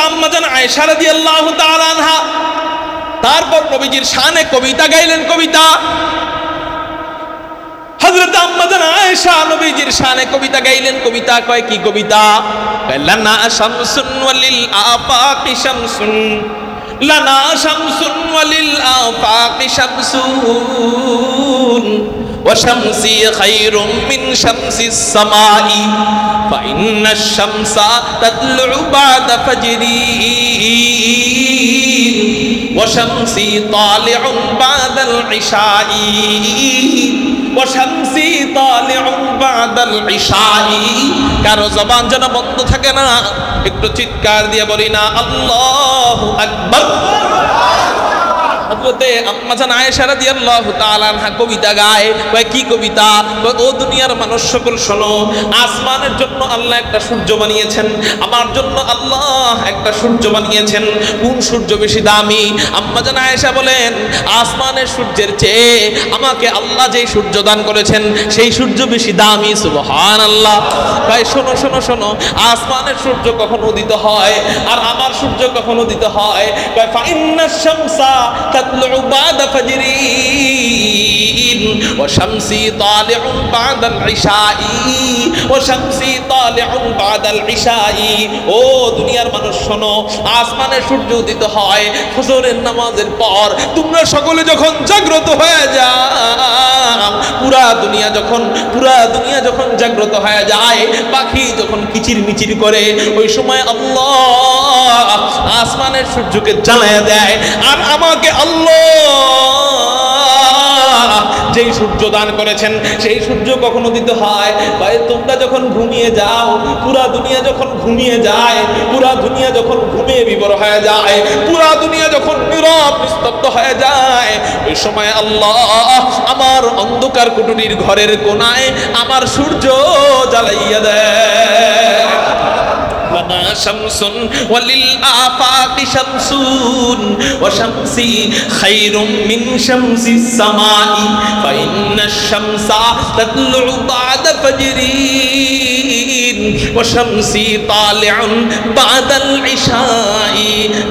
আম্মা জান আয়েশা রাদিয়াল্লাহু তাআলা আনহা তারপর নবীজির শানে কবিতা গাইলেন। কবিতা হযরত আম্মা জান আয়েশা নবীজির শানে কবিতা গাইলেন। কবিতা কয় কি কবিতা? লানা শামসুন ওয়ালিল আফাকি শামসুন, লানা শামসুন ওয়ালিল আফাকি শামসুন ওয়া শামসি খায়রুম মিন শামসিস সামাই ফাইন্নাশ শামসা তাতলু বা'দা ফাজরি ওয়া শামসি তালিউন বা'দাল ইশাই ওয়া শামসি তালিউন বা'দাল ইশাই। কারো জবান যেন বন্ধ থাকে না, একটু চিৎকার দিয়ে বলি না আল্লাহু আকবার। হযরতে আম্মা জান আয়েশা রাদিয়াল্লাহু তাআলা আনহা কবিতা গায়। কয় কি কবিতা? ও দুনিয়ার মানুষ সকল শোনো, আসমানের জন্য আল্লাহ একটা সূর্য বানিয়েছেন, আমার জন্য আল্লাহ একটা সূর্য বানিয়েছেন। কোন সূর্য বেশি দামি? আম্মা জান আয়েশা বলেন আসমানের সূর্যের চেয়ে আমাকে আল্লাহ যেই সূর্য দান করেছেন সেই সূর্য বেশি দামি। সুবহানাল্লাহ। কয় শোনো শোনো শোনো, আসমানের সূর্য কখন উদিত হয় আর আমার সূর্য কখন উদিত হয়? কয় ফাইন্নাশ শামসা তাতলু বা'দা ফাজরিন ওয়া শামসি তালিউন বা'দাল ইশাই ওয়া শামসি তালিউন বা'দাল ইশাই। ও দুনিয়ার মানুষ শোনো, আসমানের সূর্য উদিত হয় ফজরের নামাজের পর। তোমরা সকলে যখন জাগ্রত হয়ে যাও, পুরা দুনিয়া যখন জাগ্রত হয়ে যায়, পাখি যখন কিচিরমিচির করে, ওই সময় আল্লাহ আসমানের সূর্যকে জ্বালায়া দেয়। আর আমাকে আল্লাহ যেই সূর্য দান করেছেন সেই সূর্য কখন উদিত হয়? ভাই তোমরা যখন ঘুমিয়ে যাও, পুরা দুনিয়া যখন ঘুমিয়ে যায়, পুরা দুনিয়া যখন ঘুমিয়ে বিবর হয়ে যায়, পুরা দুনিয়া যখন নীরব নিস্তব্ধ হয়ে যায়, ওই সময় আল্লাহ আমার অন্ধকার কুটুরির ঘরের কোনায় আমার সূর্য জ্বালাইয়া দেয়। লানা শামসুন ওয়ালিল আফাকি শামসুন ওয়া শামসি খায়রুম মিন শামসিস সামাই ফাইন্নাশ শামসা তাতলু বা'দা ফাজরিন ওয়া শামসি তালিউন বা'দাল ইশাই।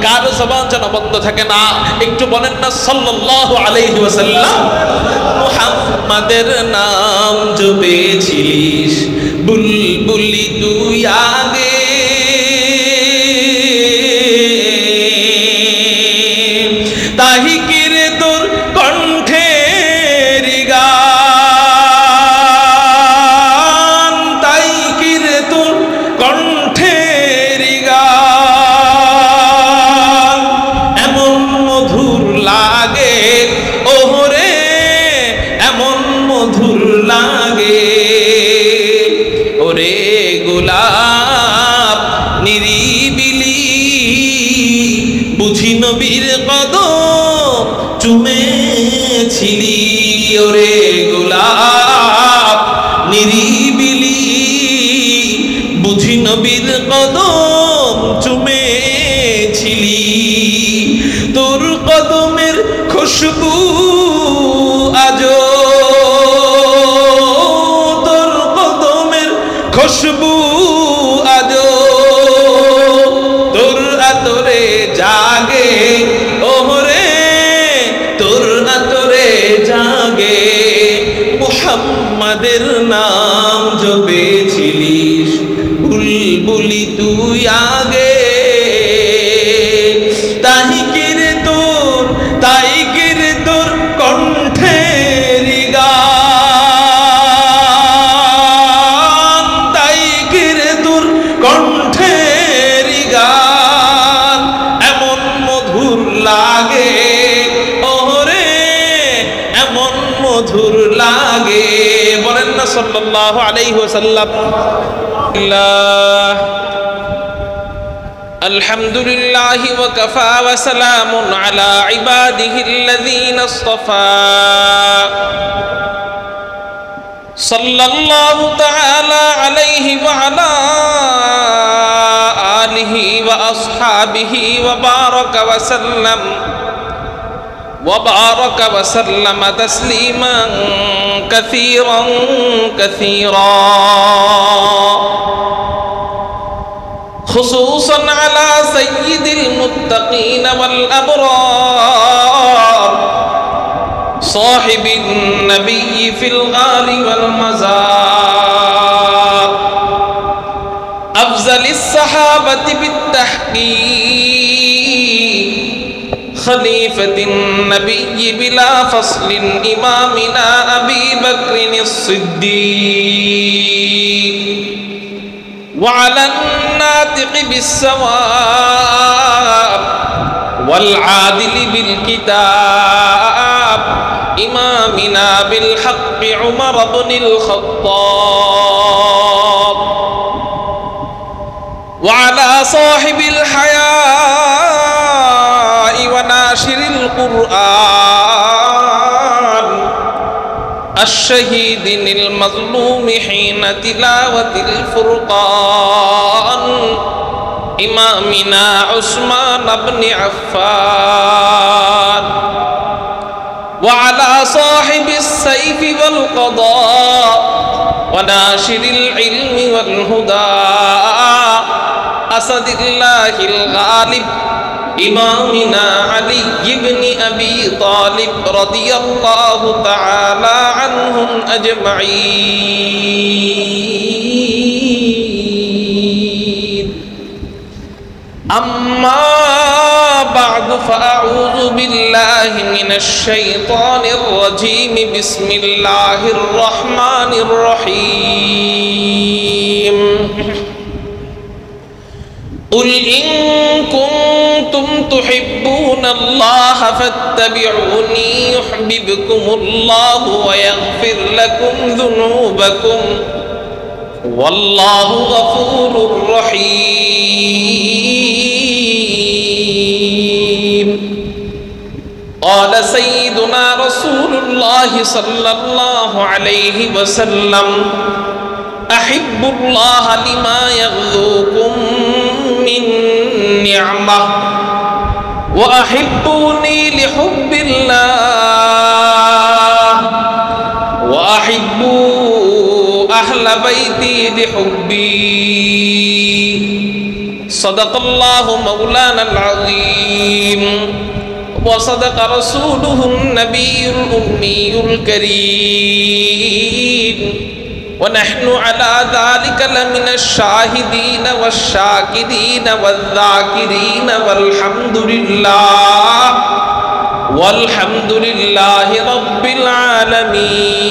কারো জবান যেন বন্ধ থাকে না, একটু বলেন না সাল্লাল্লাহু আলাইহি ওয়াসাল্লাম। মুহাম্মাদের নাম জপেছিলিস বুলবুলি তুই আগে, তাহিকের তোর কণ্ঠের গান, তাহিকের তোর কণ্ঠের গান এমন মধুর লাগে ওহরে, এমন মধুর লাগে ওরে গোলাপ নিরিবিলি, বুঝি নবীর কদম চুমেছিলি ওরে গোলাপ নিরিবিলি, বুঝি নবীর কদম চুমেছিলি। তোর কদমের খুশবু আজো, তোর কদমের খুশবু আজো তোর আতরে জাগে ওহরে, তোর আতরে জাগে। মুহাম্মাদের নাম জপেছিলিস বুলবুলি তুই আগে, তাহিকের তোর কণ্ঠের গান, তাহিকের তোর কণ্ঠের গান এমন মধুর লাগে ওহরে, এমন মধুর লাগে। বলেন না সাল্লাল্লাহু আলাইহি ওয়াসাল্লাম। আলহামদুলিল্লাহি ওয়া কাফা ওয়া সালামুন আলা ইবাদিহিল্লাযীনা ইসতাফা। সাল্লাল্লাহু তাআলা আলাইহি ওয়া আলা আলিহি ওয়া আসহাবিহি ওয়া বারাকা ওয়া সাল্লাম وبارك وسلم تسليما كثيرا كثيرا خصوصا على سيد المتقين والأبرار صاحب النبي في الغار والمزار أفضل الصحابة بالتحقيق خليفة النبي بلا فصل إمامنا أبي بكر الصديق وعلى الناطق بالصواب والعادل بالكتاب إمامنا بالحق عمر بن الخطاب وعلى صاحب الحياء وناشر القرآن الشهيد المظلوم حين تلاوة الفرقان إمامنا عثمان بن عفان وعلى صاحب السيف والقضاء وناشر العلم والهدى أسد الله الغالب إمامنا علي بن أبي طالب رضي الله تعالى عنهم أجمعين أما بعد فأعوذ بالله من الشيطان الرجيم بسم الله الرحمن الرحيم قل إن كنتم تحبون الله فاتبعوني يحببكم الله ويغفر لكم ذنوبكم والله غفور رحيم قال سيدنا رسول الله صلى الله عليه وسلم أحب الله لما يغذوكم من نعمة وأحبوني لحب الله وأحبوا أهل بيتي لحبي صدق الله مولانا العظيم وصدق رسوله النبي الأمي الكريم ونحن على ذلك لمن الشاهدين والشاكرين والذاكرين والحمد لله رب العالمين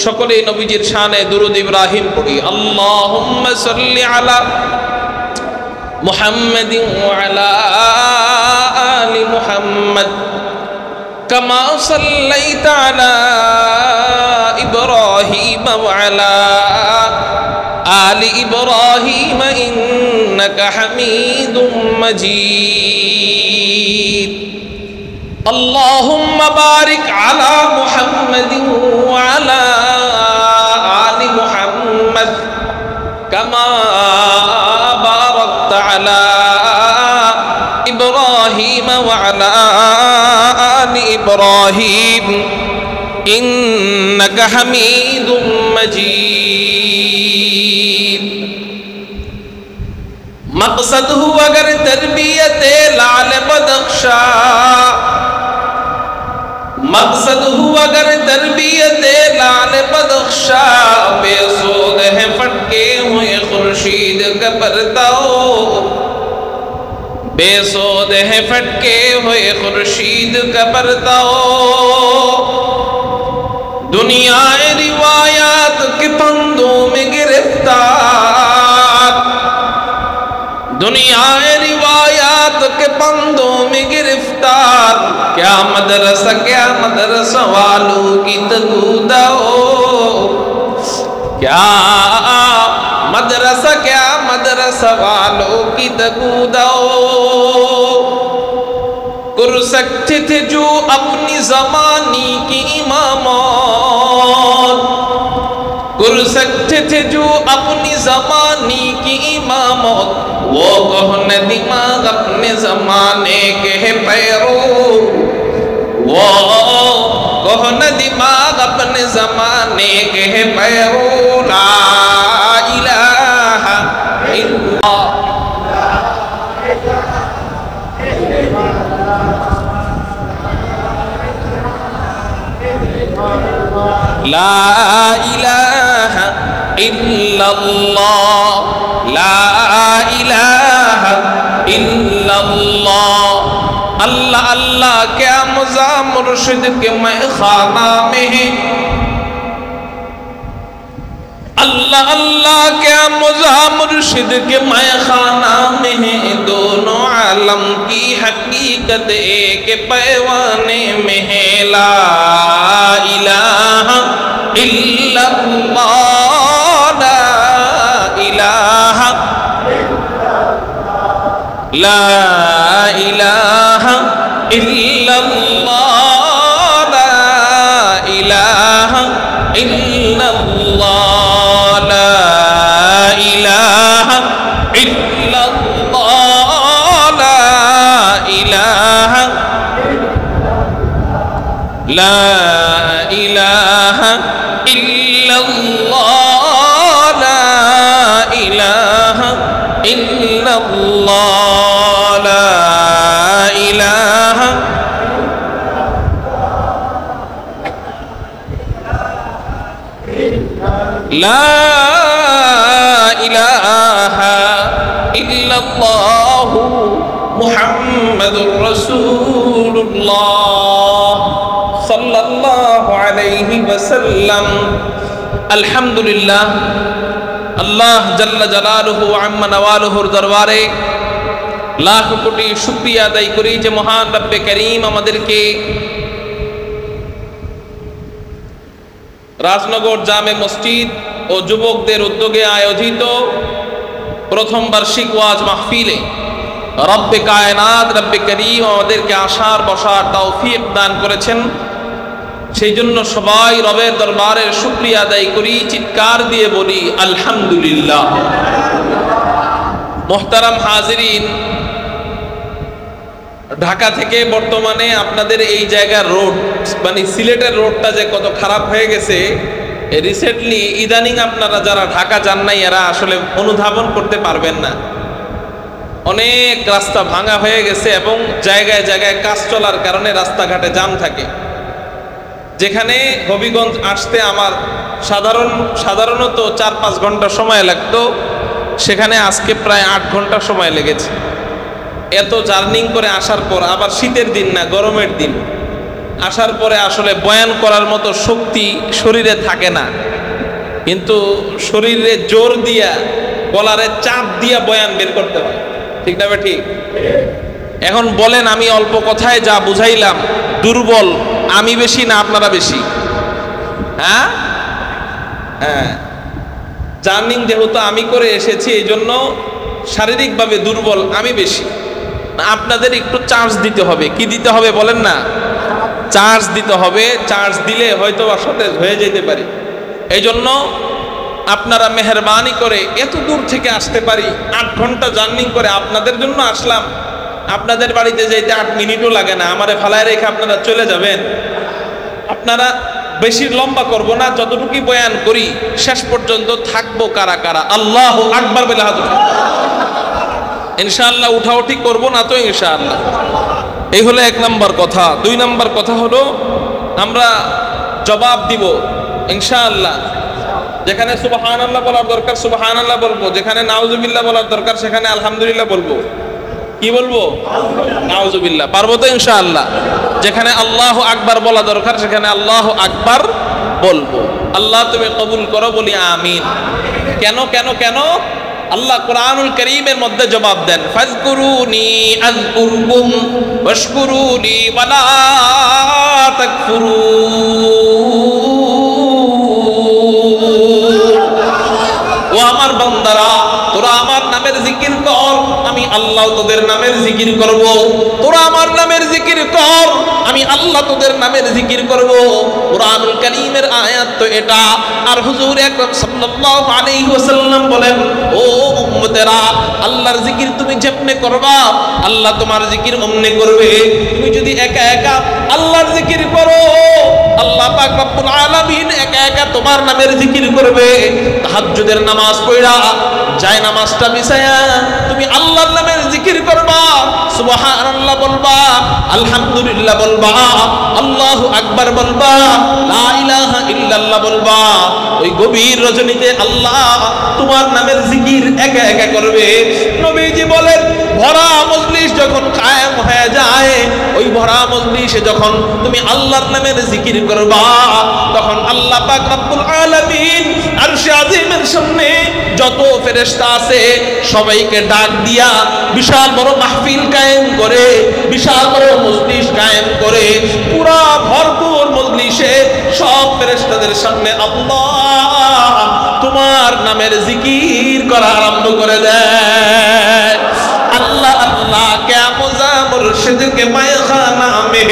সকলে নবীজির শানে দুরূদ ইব্রাহিম পড়ি আল্লাহুম্মা সাল্লি আলা মুহাম্মাদিন ওয়া আলা আলি মুহাম্মাদ কামা সাল্লাইতা আলা إبراهيم وعلى آل إبراهيم إنك حميد مجيد اللهم بارك على محمد وعلى آل محمد كما باركت على إبراهيم وعلى آل إبراهيم إنك حميد مجيد مقصد ہو اگر تربیت لال بدخشا مقصد ہو اگر تربیت لال بدخشا بے سود ہے پھٹکے ہوئے خورشید کا پرتاؤ بے سود ہے پھٹکے ہوئے خورشید کا پرتاؤ دنیا روایات کے پندوں میں گرفتار دنیا روایات کے پندوں میں گرفتار کیا مدرسہ والوں کی تگوداؤ کیا مدرسہ والوں کی تگوداؤ کر سکتے تھے جو اپنی زمانے کی امامات کر سکتے تھے جو اپنی زمانے کی امامات وہ کہن دماغ اپنے زمانے کے پیرو وہ کہن دماغ اپنے زمانے کے پیرو لا الہ الا اللہ লা ইলাহা ইল্লাল্লাহ, লা ইলাহা ইল্লাল্লাহ। अल्लाह अल्लाह क्या मज़ा मुर्शिद के मैं खाना में है, अल्लाह अल्लाह क्या मज़ा मुर्शिद के मैं खाना में है। दोनों आलम की हकीकत एक पैवाने में है। ला इलाहा इल्लल्लाह, ला इलाहा, ला इलाहा इल्लल्लाह, ला इलाहा इल्लल्लाह, ला इलाहा इल्लल्लाह, ला इलाहा, ला इलाहा इल्लल्लाह, ला इलाहा इल्लल्लाह, ला इलाहा। ला इलाहा इल्लल्लाह मुहम्मदुर रसूलुल्लाह सल्लल्लाहु अलैहि वसल्लम। अल्हम्दुलिल्लाह, अल्लाह जल्ल जलालुहु अम्मा नवालुहुर दरबारे लाख कोटी शुक्रिया আদায় করি যে মহান রব্বে করিম আমাদেরকে রাজনগর জামে মসজিদ ও যুবকদের উদ্যোগে আয়োজিত প্রথম বার্ষিক ওয়াজ মাহফিলে রব্বে কায়নাত রব্বে করিম আমাদেরকে আসার বসার তৌফিক দান করেছেন। সেই জন্য সবাই রবের দরবারের শুকরিয়া আদায় করি, চিৎকার দিয়ে বলি আলহামদুলিল্লাহ। মুহতারাম হাজিরিন, ঢাকা থেকে বর্তমানে আপনাদের এই জায়গার রোড মানে সিলেটের রোডটা যে কত খারাপ হয়ে গেছে, রিসেন্টলি ইদানিং আপনারা যারা ঢাকা যান নাই এরা আসলে অনুধাবন করতে পারবেন না। অনেক রাস্তা ভাঙা হয়ে গেছে এবং জায়গায় জায়গায় কাজ চলার কারণে রাস্তাঘাটে জ্যাম থাকে। যেখানে হবিগঞ্জ আসতে আমার সাধারণত 4-5 ঘন্টা সময় লাগতো, সেখানে আজকে প্রায় 8 ঘন্টা সময় লেগেছে। এত জার্নিং করে আসার পর, আবার শীতের দিন না গরমের দিন, আসার পরে আসলে বয়ান করার মতো শক্তি শরীরে থাকে না, কিন্তু শরীরে জোর দিয়া গলারে চাপ দিয়া বয়ান বের করতে হয়, ঠিক না ঠিক? এখন বলেন, আমি অল্প কথায় যা বুঝাইলাম, দুর্বল আমি বেশি না আপনারা বেশি? হ্যাঁ হ্যাঁ, জার্নিং যেহেতু আমি করে এসেছি এই জন্য শারীরিকভাবে দুর্বল আমি বেশি। আপনাদের একটু চার্জ দিতে হবে। কি দিতে হবে বলেন না? চার্জ দিতে হবে। চার্জ দিলে হয়তো সতেজ হয়ে যেতে পারি। এই জন্য আপনারা মেহরবানি করে, এত দূর থেকে আসতে পারি, 8 ঘন্টা জার্নি করে আপনাদের জন্য আসলাম। আপনাদের বাড়িতে যেতে 8 মিনিটও লাগে না, আমারে ফালায় রেখে আপনারা চলে যাবেন। আপনারা বেশি লম্বা করব না, যতটুকু বয়ান করি শেষ পর্যন্ত থাকবো কারা কারা? আল্লাহু আকবার বলে হাত উঠান। ইনশাআল্লাহ উঠাউঠি করবো না তো ইনশাআল্লাহ। এই হলো 1 নম্বর কথা। 2 নম্বর কথা হলো আমরা জবাব দিব ইনশাআল্লাহ। যেখানে সুবহানাল্লাহ বলার দরকার সুবহানাল্লাহ বলবো, যেখানে নাউজুবিল্লাহ বলার দরকার সেখানে আলহামদুলিল্লাহ বলবো। কি বলবো? নাউজুবিল্লাহ। পারবো তো ইনশাআল্লাহ? যেখানে আল্লাহু আকবার বলা দরকার সেখানে আল্লাহু আকবার বলবো। আল্লাহ তুমি কবুল করো, বলি আমিন। কেন কেন কেন? আল্লাহ কোরআনুল কারীমের মধ্যে জবাব দেন, ফাজকুরুনি আযকুরকুম ওয়াশকুরুলি ওয়ালা তাকফুরুন। ও আমার বান্দারা, তোরা আমার নামের জিকির কর, আমি আল্লাহ তোদের নামের জিকির করব। তোরা আমার নামের জিকির কর, আমি আল্লাহ তোদের নামের জিকির করব। কুরআনুল কারীমের আয়াত তো এটা। আর হুজুর আকরাম সাল্লাল্লাহু আলাইহি ওয়াসাল্লাম বলেন, ও উম্মতেরা, আল্লাহর জিকির তুমি যেমনে করবা আল্লাহ তোমার জিকির অমনে করবে। তুমি যদি একা একা আল্লাহর জিকির করো, আল্লাহ পাক রব্বুল আলামিন একা একা তোমার নামের জিকির করবে। তাহাজ্জুদের নামাজ পড়া, যায় নামাজটা বিছায়া তুমি আল্লাহর নামের জিকির করবা, সুবহানাল্লাহ বলবা, আলহামদুলিল্লাহ বলবা, আল্লাহু আকবার বলবা, লা ইলাহা ইল্লাল্লাহ বলবা। ওই গভীর রজনীতে আল্লাহ তোমার নামের জিকির একা একা করবে। নবীজি বলেন ভরা মজলিস যখন কায়েম হয়ে যায়, ওই ভরা মজলিসে যখন তুমি আল্লাহর নামের জিকির করবা, তখন আল্লাহ পাক রব্বুল আলামিন আরশে আজিমের সামনে যত ফেরেশতা আছে সবাইকে ডাক দিয়া বিশাল বড় মাহফিল কায়েম করে, বিশাল বড় মজলিস কায়েম করে, পুরা ভরপুর মজলিসে সব ফেরেশতাদের সামনে আল্লাহ তোমার নামের জিকির করা আরম্ভ করে দেয়। अल्लाह अल्लाह क्या मज़ा मुर्शिद के मैखाना में,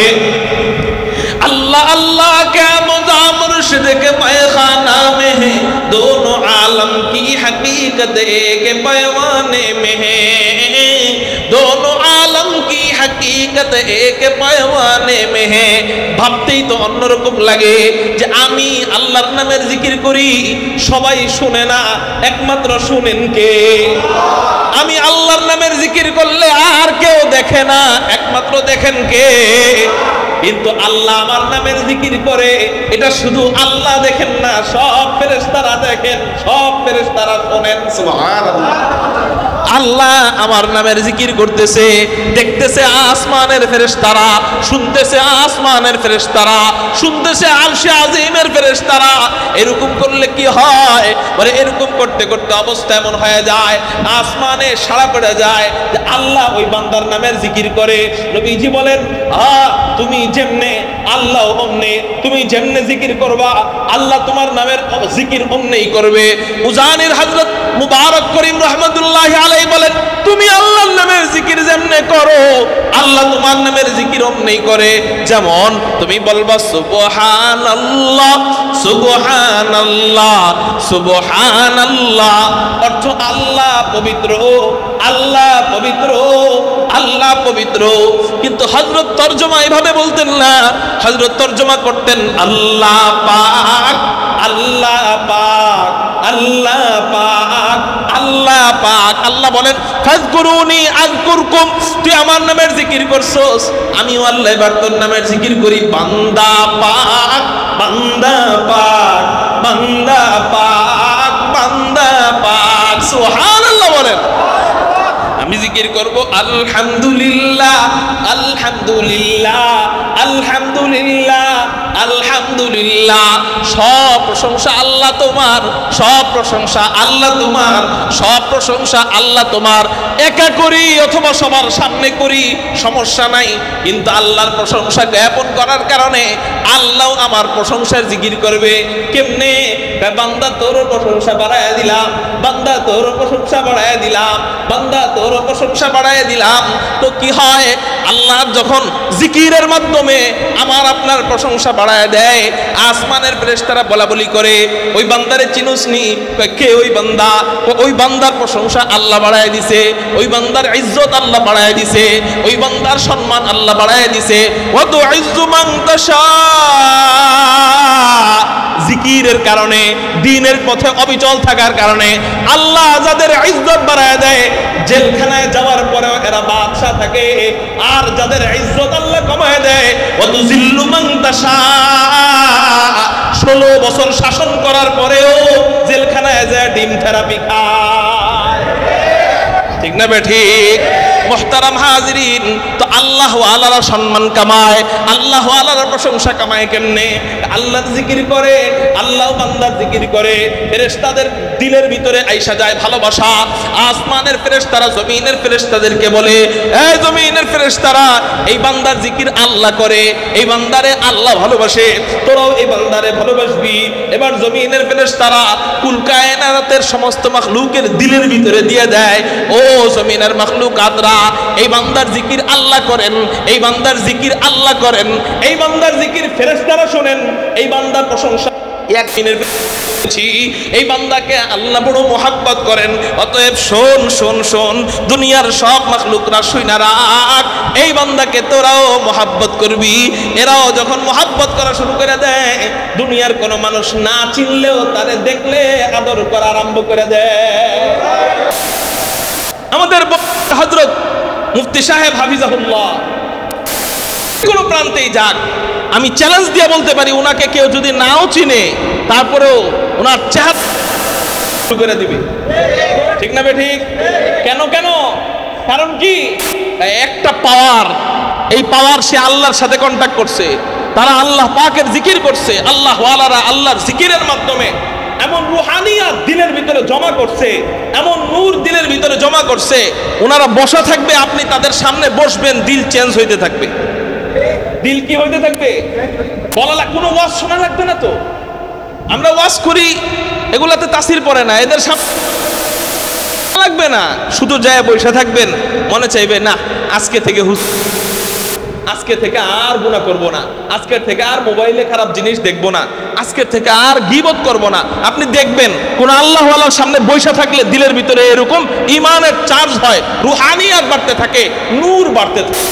अल्लाह अल्लाह क्या मज़ा मुर्शिद के मैखाना में है, दोनों आलम की हकीकत एक पैमाने में है, दोनों आलम की हकीकत एक पैमाने में है। ভাবতেই তো অন্যরকম লাগে যে আমি আল্লাহর নামের জিকির করি, সবাই শুনে না, একমাত্র শুনেন কে? আমি আল্লাহর নামের জিকির করলে আর কেউ দেখে না, একমাত্র দেখেন কে? কিন্তু আল্লাহ আমার নামের জিকির করে, এটা শুধু আল্লাহ দেখেন না, সব ফেরেশতারা দেখেন, সব ফেরেশতারা শোনেন। সুবহানাল্লাহ। আল্লাহ আমার নামের জিকির করতেছে, দেখতেছে আসমানের ফেরেশতারা, শুনতেছে আসমানের ফেরেশতারা, শুনতেছে আরশে আজিমের ফেরেশতারা। এরকম করলে কি হয়? বলে এরকম করতে করতে অবস্থা এমন হয়ে যায়, আসমানে সাড়া পড়ে যায় যে আল্লাহ ওই বান্দার নামের জিকির করে। নবীজি বলেন তুমি যেমনে আল্লাহ অমনে, তুমি যেমনে জিকির করবা আল্লাহ তোমার নামের জিকির অমনেই করবে। উজানির হযরত মুবারক করিম রাহমাতুল্লাহি আলাইহি বলেন তুমি আল্লাহর নামের জিকির যেমনে করো আল্লাহ তোমার নামের জিকির অমনেই করে। যেমন তুমি বলবা সুবহানাল্লাহ সুবহানাল্লাহ সুবহানাল্লাহ, অর্থ আল্লাহ পবিত্র, আল্লাহ পবিত্র, আল্লাহ পবিত্র। কিন্তু হযরত তরজমা এভাবে বলতেন না, হযরত তরজমা করতেন আল্লাহ পাক, আল্লাহ পাক, আল্লাহ পাক, আল্লাহ পাক। আল্লাহ বলেন ফাযকুরুনি আযকুরকুম, তুই আমার নামের জিকির করছস, আমিও আল্লাহ এবার তোর নামের জিকির করি। বান্দা পাক, বান্দা পাক, বান্দা পাক, বান্দা পাক। সুবহানাল্লাহ বলেন। আমি জিকির করব আলহামদুলিল্লাহ, আলহামদুলিল্লাহ, আলহামদুলিল্লাহ, আলহামদুলিল্লাহ। সব প্রশংসা আল্লাহ তোমার, সব প্রশংসা আল্লাহ তোমার, সব প্রশংসা আল্লাহ তোমার। একা করি অথবা সবার সামনে করি সমস্যা নাই, কিন্তু আল্লাহর প্রশংসা জ্ঞাপন করার কারণে আল্লাহ আমার প্রশংসার জিকির করবে। কেমনে? বান্দা তোর প্রশংসা বাড়ায় দিলাম, বান্দা তোর প্রশংসা বাড়ায় দিলাম, বান্দা তোর প্রশংসা বাড়ায় দিলাম। তো কি হয়? আল্লাহ যখন জিকিরের মাধ্যমে আমার আপনার প্রশংসা বাড়ায় দেয়, আসমানের ফেরেশতারা বলা বলি করে ওই বান্দারে চিনুসনি? কে ওই বান্দা? ওই বান্দার প্রশংসা আল্লাহ বাড়ায় দিছে, ওই বান্দার ইজ্জত আল্লাহ বাড়ায় দিছে, ওই বান্দার সম্মান আল্লাহ বাড়ায় দিছে। ওয়াত ইজ্জু মান তাশা, জিকিরের কারণে, দ্বীনের পথে অবিচল থাকার কারণে আল্লাহ যাদের ইজ্জত বাড়ায় দেয়, জেলখানায় যাওয়ার পরেও এরা বাদশা থাকে। আর যাদের ইজ্জত আল্লাহ কমায় দেয়, ওয়াতুযিল্লু মান তাশা, 16 বছর শাসন করার পরেও জেলখানায় যায় ডিম থেরাপি খায়। ঠিক না বে ঠিক? মুহতারাম হাজিরিন, তো আল্লাহ ওয়ালারা সম্মান কামায়, আল্লাহ ওয়ালারা প্রশংসা কামায় কেমনে? আল্লাহর জিকির করে, আল্লাহ বান্দার জিকির করে, ফেরেশতাদের দিলের ভিতরে আইসা যায় ভালোবাসা। আসমানের ফেরেশতারা জমিনের ফেরেশতাদেরকে বলে, এই জমিনের ফেরেশতারা এই বান্দার জিকির আল্লাহ করে, এই বান্দারে আল্লাহ ভালোবাসে, তোরাও এই বান্দারে ভালোবাসবি। এবার জমিনের ফেরেশতারা কুল কায়নাতের সমস্ত মাখলুকের দিলের ভিতরে দিয়ে দেয়, ও জমিনের মাখলুকাতরা এই বান্দার জিকির আল্লাহ করেন, এই বান্দার জিকির আল্লাহ করেন, এই বান্দার জিকির ফেরেশতারা শোনেন, এই বান্দার প্রশংসা একদিনের এই বান্দাকে আল্লাহ বড় মোহাব্বত করেন। অতএব শোন শোন শোন, দুনিয়ার সব মাখলুকরা শুইনা রাখ, এই বান্দাকে তোরাও মোহাব্বত করবি। এরাও যখন মোহাব্বত করা শুরু করে দেয়, দুনিয়ার কোনো মানুষ না চিনলেও তারে দেখলে আদর করা আরম্ভ করে দেয়। আমাদের হযরত মুফতি সাহেব হাফিজাহুল্লাহ কোনো প্রান্তেই যাক, আমি চ্যালেঞ্জ দিয়ে বলতে পারি ওনাকে কেউ যদি নাও চিনে তারপরেও ওনার চেহারা শুরু করে দিবে। ঠিক না ঠিক? কেন কেন? কারণ কি? একটা পাওয়ার, এই পাওয়ার সে আল্লাহর সাথে কন্ট্যাক্ট করছে, তারা আল্লাহ পাকের জিকির করছে, আল্লাহ ওয়ালারা আল্লাহর জিকিরের মাধ্যমে এমন রুহানিয়াত দিলের ভিতরে জমা করছে, এমন নূর দিলের ভিতরে জমা করছে, ওনারা বসা থাকবে, আপনি তাদের সামনে বসবেন, দিল চেঞ্জ হইতে থাকবে। দিল কি হইতে থাকবে? বলা কোনো ওয়াজ শোনা লাগবে না তো। আমরা ওয়াজ করি, এগুলাতে তাসির পড়ে না, এদের সামনে লাগবে না, শুধু যায় বসে থাকবেন, মনে চাইবে না আজকে থেকে আজকে থেকে আর গুনাহ করব না, আজকের থেকে আর মোবাইলে খারাপ জিনিস দেখব না, আজকের থেকে আর গীবত করব না। আপনি দেখবেন কোন আল্লাহওয়ালার সামনে বসে থাকলে দিলের ভিতরে এরকম ঈমানের চার্জ হয়, রুহানিয়াত বাড়তে থাকে, নূর বাড়তে থাকে।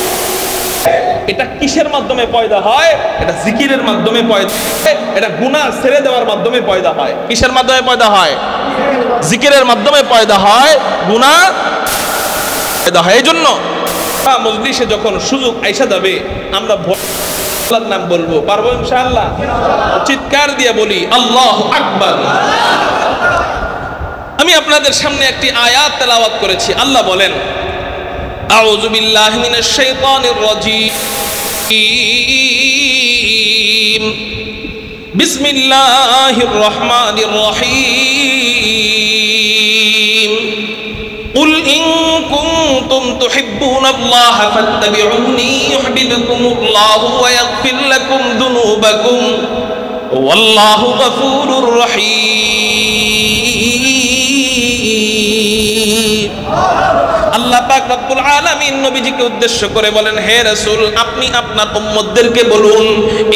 এটা কিসের মাধ্যমে পয়দা হয়? এটা জিকিরের মাধ্যমে পয়দা হয়, এটা গুনাহ ছেড়ে দেওয়ার মাধ্যমে পয়দা হয়। কিসের মাধ্যমে পয়দা হয়? জিকিরের মাধ্যমে পয়দা হয়, গুনাহ পয়দা হয়। এই জন্য মজলিসে যখন সুযোগ আইসা যাবে আমরা আল্লাহর নাম বলবো, পারবো ইনশাআল্লাহ? চিৎকার দিয়ে বলি আল্লাহু আকবার। আমি আপনাদের সামনে একটি আয়াত তেলাওয়াত করেছি। আল্লাহ বলেন, আউযু বিল্লাহি মিনাশ শাইতানির রাজীম, বিসমিল্লাহির রহমানির রহিম, কুল ইন কুনতুম তুহিব্বুনাল্লাহ ফাত্তাবিউনি ইউহিব্বুকুমুল্লাহু ওয়া ইয়াগফির লাকুম যুনুবাকুম ওয়াল্লাহু গফুরুর রহিম। আল্লাহ পাক রব্বুল আলামিন নবীজিকে উদ্দেশ্য করে বলেন, হে রাসূল, আপনি আপনার উম্মতদেরকে বলুন,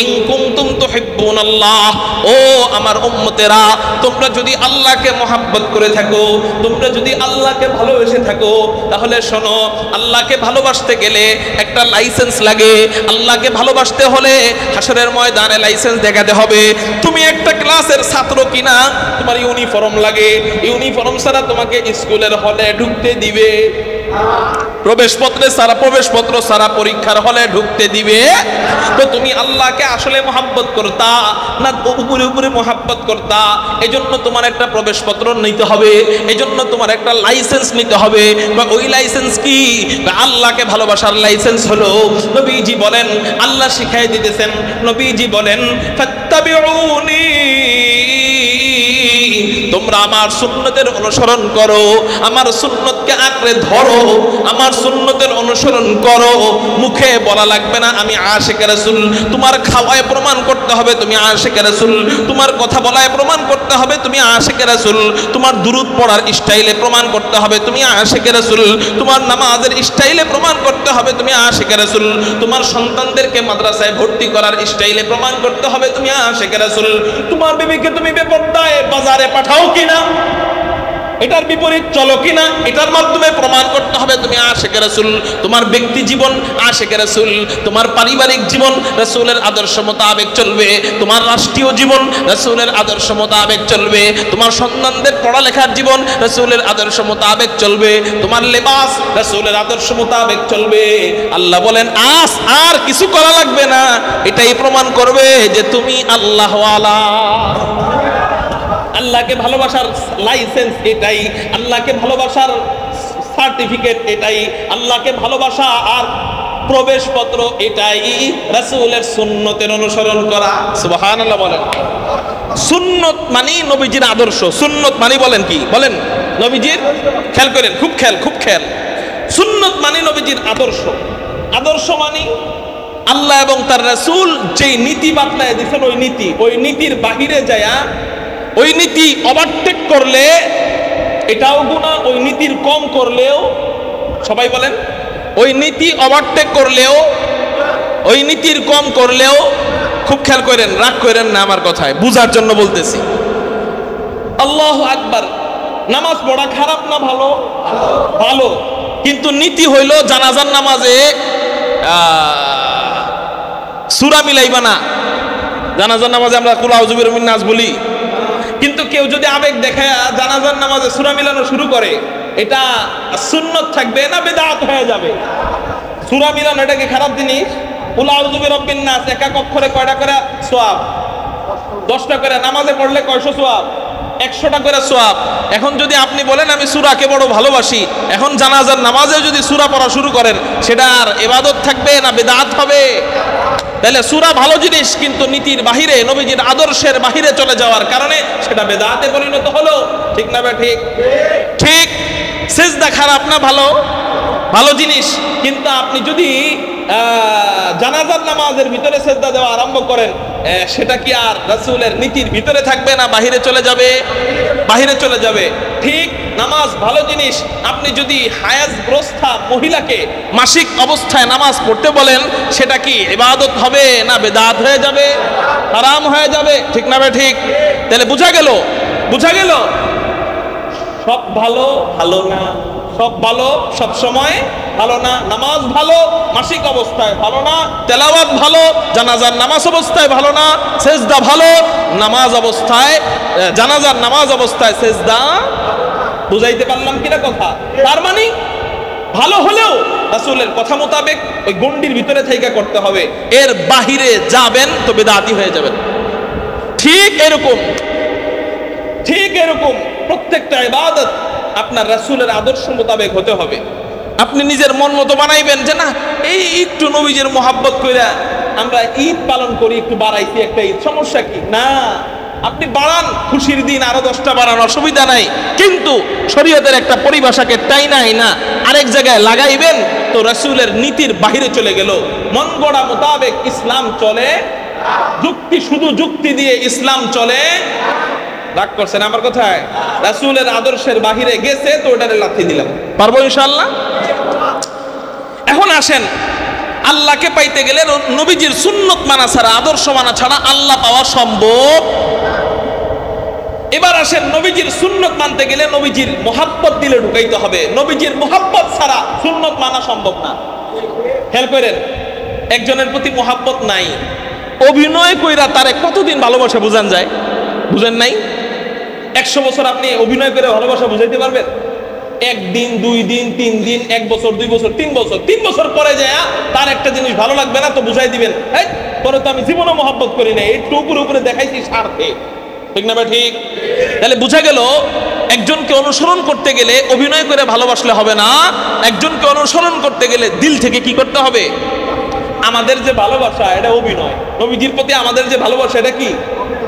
ইন কুনতুম তুহিব্বুনাল্লাহ, ও আমার উম্মতেরা, তোমরা যদি আল্লাহকে মহব্বত করে থাকো, তোমরা যদি আল্লাহকে ভালোবেসে থাকো, তাহলে শোনো, আল্লাহকে ভালোবাসতে গেলে একটা লাইসেন্স লাগে। আল্লাহকে ভালোবাসতে হলে হাসরের ময়দানে লাইসেন্স দেখাতে হবে। তুমি একটা ক্লাসের ছাত্র কিনা, তোমার ইউনিফর্ম লাগে, ইউনিফর্ম ছাড়া তোমাকে স্কুলের হলে ঢুকতে দিবে? প্রবেশপত্র ছাড়া পরীক্ষার হলে ঢুকতে দিবে? তো তুমি আল্লাহকে আসলে মহব্বত করতা না উপরে উপরে মহব্বত করতা? এজন্য তোমার একটা প্রবেশপত্র নিতে হবে, এজন্য তোমার একটা লাইসেন্স নিতে হবে। ওই লাইসেন্স কি? আল্লাহকে ভালোবাসার লাইসেন্স হলো, নবীজি বলেন, আল্লাহ শিখাই দিতেছেন, নবীজি বলেন, ফাত্তাবিউনি, তোমরা আমার সুন্নতের অনুসরণ করো, আমার সুন্নতকে আঁকড়ে ধরো, আমার সুন্নতের অনুসরণ করো। মুখে বলা লাগবে না আমি আশিক রাসূল, তোমার খাওয়ায় প্রমাণ করতে হবে তুমি আশিক রাসূল, তোমার কথা বলায় প্রমাণ করতে হবে তুমি আশিক রাসূল, তোমার দুরূদ পড়ার স্টাইলে প্রমাণ করতে হবে তুমি আশিক রাসূল, তোমার নামাজের স্টাইলে প্রমাণ করতে হবে তুমি আশিক রাসূল, তোমার সন্তানদেরকে মাদ্রাসায় ভর্তি করার স্টাইলে প্রমাণ করতে হবে তুমি আশিক রাসূল, তোমার বিবিকে তুমি বেপরদায় বাজারে পাঠাও কিনা, এটার বিপরীত চলো কিনা, এটার মাধ্যমে প্রমাণ করতে হবে তুমি আশিক রাসূল। তোমার ব্যক্তি জীবন আশিক রাসূল, তোমার পারিবারিক জীবন রাসূলের আদর্শ মোতাবেক চলবে, তোমার রাষ্ট্রীয় জীবন রাসূলের আদর্শ মোতাবেক চলবে, তোমার সন্তানদের পড়ালেখার জীবন রাসূলের আদর্শ মোতাবেক চলবে, তোমার লেবাস রাসূলের আদর্শ মোতাবেক চলবে। আল্লাহ বলেন, আর কিছু করা লাগবে না, এটাই প্রমাণ করবে যে তুমি আল্লাহওয়ালা। আল্লাহকে ভালোবাসার লাইসেন্স এটাই, আল্লাহকে ভালোবাসার সার্টিফিকেট এটাই, আল্লাহকে ভালোবাসা আর প্রবেশপত্র এটাই, রাসূলের সুন্নতের অনুসরণ করা। সুবহানাল্লাহ বলেন। সুন্নত মানে নবীজির আদর্শ, সুন্নত মানে বলেন কি? বলেন নবীজির, খেয়াল করেন, খুব খেয়াল। সুন্নত মানে নবীজির আদর্শ, আদর্শ মানে আল্লাহ এবং তার রাসূল যেই নীতি বাতলায় দিয়েছেন ওই নীতির বাহিরে যায়া ওই নীতি ওভারটেক করলে এটাও গুনাহ, ওই নীতির কম করলেও, সবাই বলেন, ওই নীতি ওভারটেক করলেও, ওই নীতির কম করলেও, খুব খেয়াল করেন, রাগ করেন না আমার কথায়, বুঝার জন্য বলতেছি। আল্লাহু আকবার। নামাজ পড়া খারাপ না ভালো? ভালো, কিন্তু নীতি হইল জানাজার নামাজে সূরা মিলাইবা না। জানাজার নামাজে আমরা কুল আউযু বিরাব্বিন নাস বলি, কিন্তু কেউ যদি আবেগ দেখায় জানাজার নামাজে সূরা মিলানো শুরু করে, এটা সুন্নত থাকবে না বেদাত হয়ে যাবে? সূরা মিলানো এটা কি খারাপ জিনিস? কুল আউযু বিরাব্বিন নাস এক এক অক্ষরে কয়টা করে সওয়াব? 10টা করে। নামাজে পড়লে কয়শো সওয়াব? 100টা করে সওয়াব। এখন যদি আপনি বলেন আমি সূরাকে বড় ভালোবাসি, এখন জানাজার নামাজে যদি সূরা পড়া শুরু করেন, সেটা আর ইবাদত থাকবে না বিদআত হবে? তাহলে সূরা ভালো জিনিস, কিন্তু নীতির বাহিরে, নবীজির আদর্শের বাহিরে চলে যাওয়ার কারণে সেটা বিদআতে পরিণত হলো। ঠিক না বে ঠিক? ঠিক। সিজদা খারাপ না ভালো? ভালো জিনিস, কিন্তু আপনি যদি জানাজার নামাজের ভিতরে সিজদা দেওয়া আরম্ভ করেন, সেটা কি আর রাসূলের নীতির ভিতরে থাকবে না বাহিরে চলে যাবে? বাহিরে চলে যাবে। ঠিক, নামাজ ভালো জিনিস। আপনি যদি হায়াজগ্রস্তা মহিলাকে মাসিক অবস্থায় নামাজ পড়তে বলেন, সেটা কি ইবাদত হবে না বিদআত হয়ে যাবে? হারাম হয়ে যাবে। ঠিক না বে ঠিক? তাহলে বোঝা গেল সব ভালো ভালো না, সব ভালো সব সময় ভালো না। নামাজ ভালো মাসিক অবস্থায় ভালো না, তেলাওয়াত ভালো জানাজার নামাজ অবস্থায় ভালো না, সেজদা ভালো নামাজ অবস্থায়, জানাজার নামাজ অবস্থায় সেজদা। বুঝাইতে পারলাম কিনা কথা? তার মানে ভালো হলেও রাসূলের কথা মোতাবেক ওই গণ্ডির ভিতরে থেকে করতে হবে, এর বাহিরে যাবেন তো বিদআতি হয়ে যাবেন। ঠিক এরকম প্রত্যেকটা ইবাদত আপনার রাসূলের আদর্শ মোতাবেক হতে হবে। আপনি নিজের মন মতো বানাইবেন যে না এই একটু নবীজির মোহাব্বত কইরা আমরা ঈদ পালন করি, একটু বাড়াইছি একটা ঈদ, সমস্যা কি? না, আপনি বাড়ান, খুশির দিন আরো 10টা বাড়ান, অসুবিধা নাই, কিন্তু শরীয়তের একটা পরিভাষাকে টাইনাই না আরেক জায়গায় লাগাইবেন তো রাসূলের নীতির বাহিরে চলে গেল। মন গড়া মোতাবেক ইসলাম চলে, শুধু যুক্তি দিয়ে ইসলাম চলে। রাগ করছেন আমার কথায়? রাসূলের আদর্শের বাহিরে গেছে তো ওটারে লাথি দিলাম। পারবো ইনশাআল্লাহ? এখন আসেন, আল্লাহকে পাইতে গেলে নবীজির সুন্নত মানা ছাড়া, আদর্শ মানা ছাড়া আল্লাহ পাওয়া সম্ভব? এবার আসেন, নবীজির সুন্নত মানতে গেলে নবীজির মোহাব্বত দিলে ঢুকাইতে হবে। নবীজির মোহাব্বত ছাড়া সুন্নত মানা সম্ভব না। খেয়াল করেন, একজনের প্রতি মোহাব্বত নাই, অভিনয় কইরা তারে কতদিন ভালোবাসা বুঝান যায়? বুঝেন নাই? 100 বছর আপনি অভিনয় করে ভালোবাসা বুঝাইতে পারবেন? 1 দিন 2 দিন 3 দিন, 1 বছর 2 বছর 3 বছর পরে যায় তার একটা জিনিস ভালো লাগবে না তো বুঝাই দিবেন এই তোরে তো আমি জীবনে মহব্বত করি না, একটু উপরে দেখাইছি স্বার্থে। ঠিক না ভাই? ঠিক। তাহলে বুঝা গেল একজনকে অনুসরণ করতে গেলে অভিনয় করে ভালোবাসলে হবে না, একজনকে অনুসরণ করতে গেলে দিল থেকে কি করতে হবে? আমাদের যে ভালোবাসা এটা অভিনয়, নবীজির প্রতি আমাদের যে ভালোবাসা এটা কি?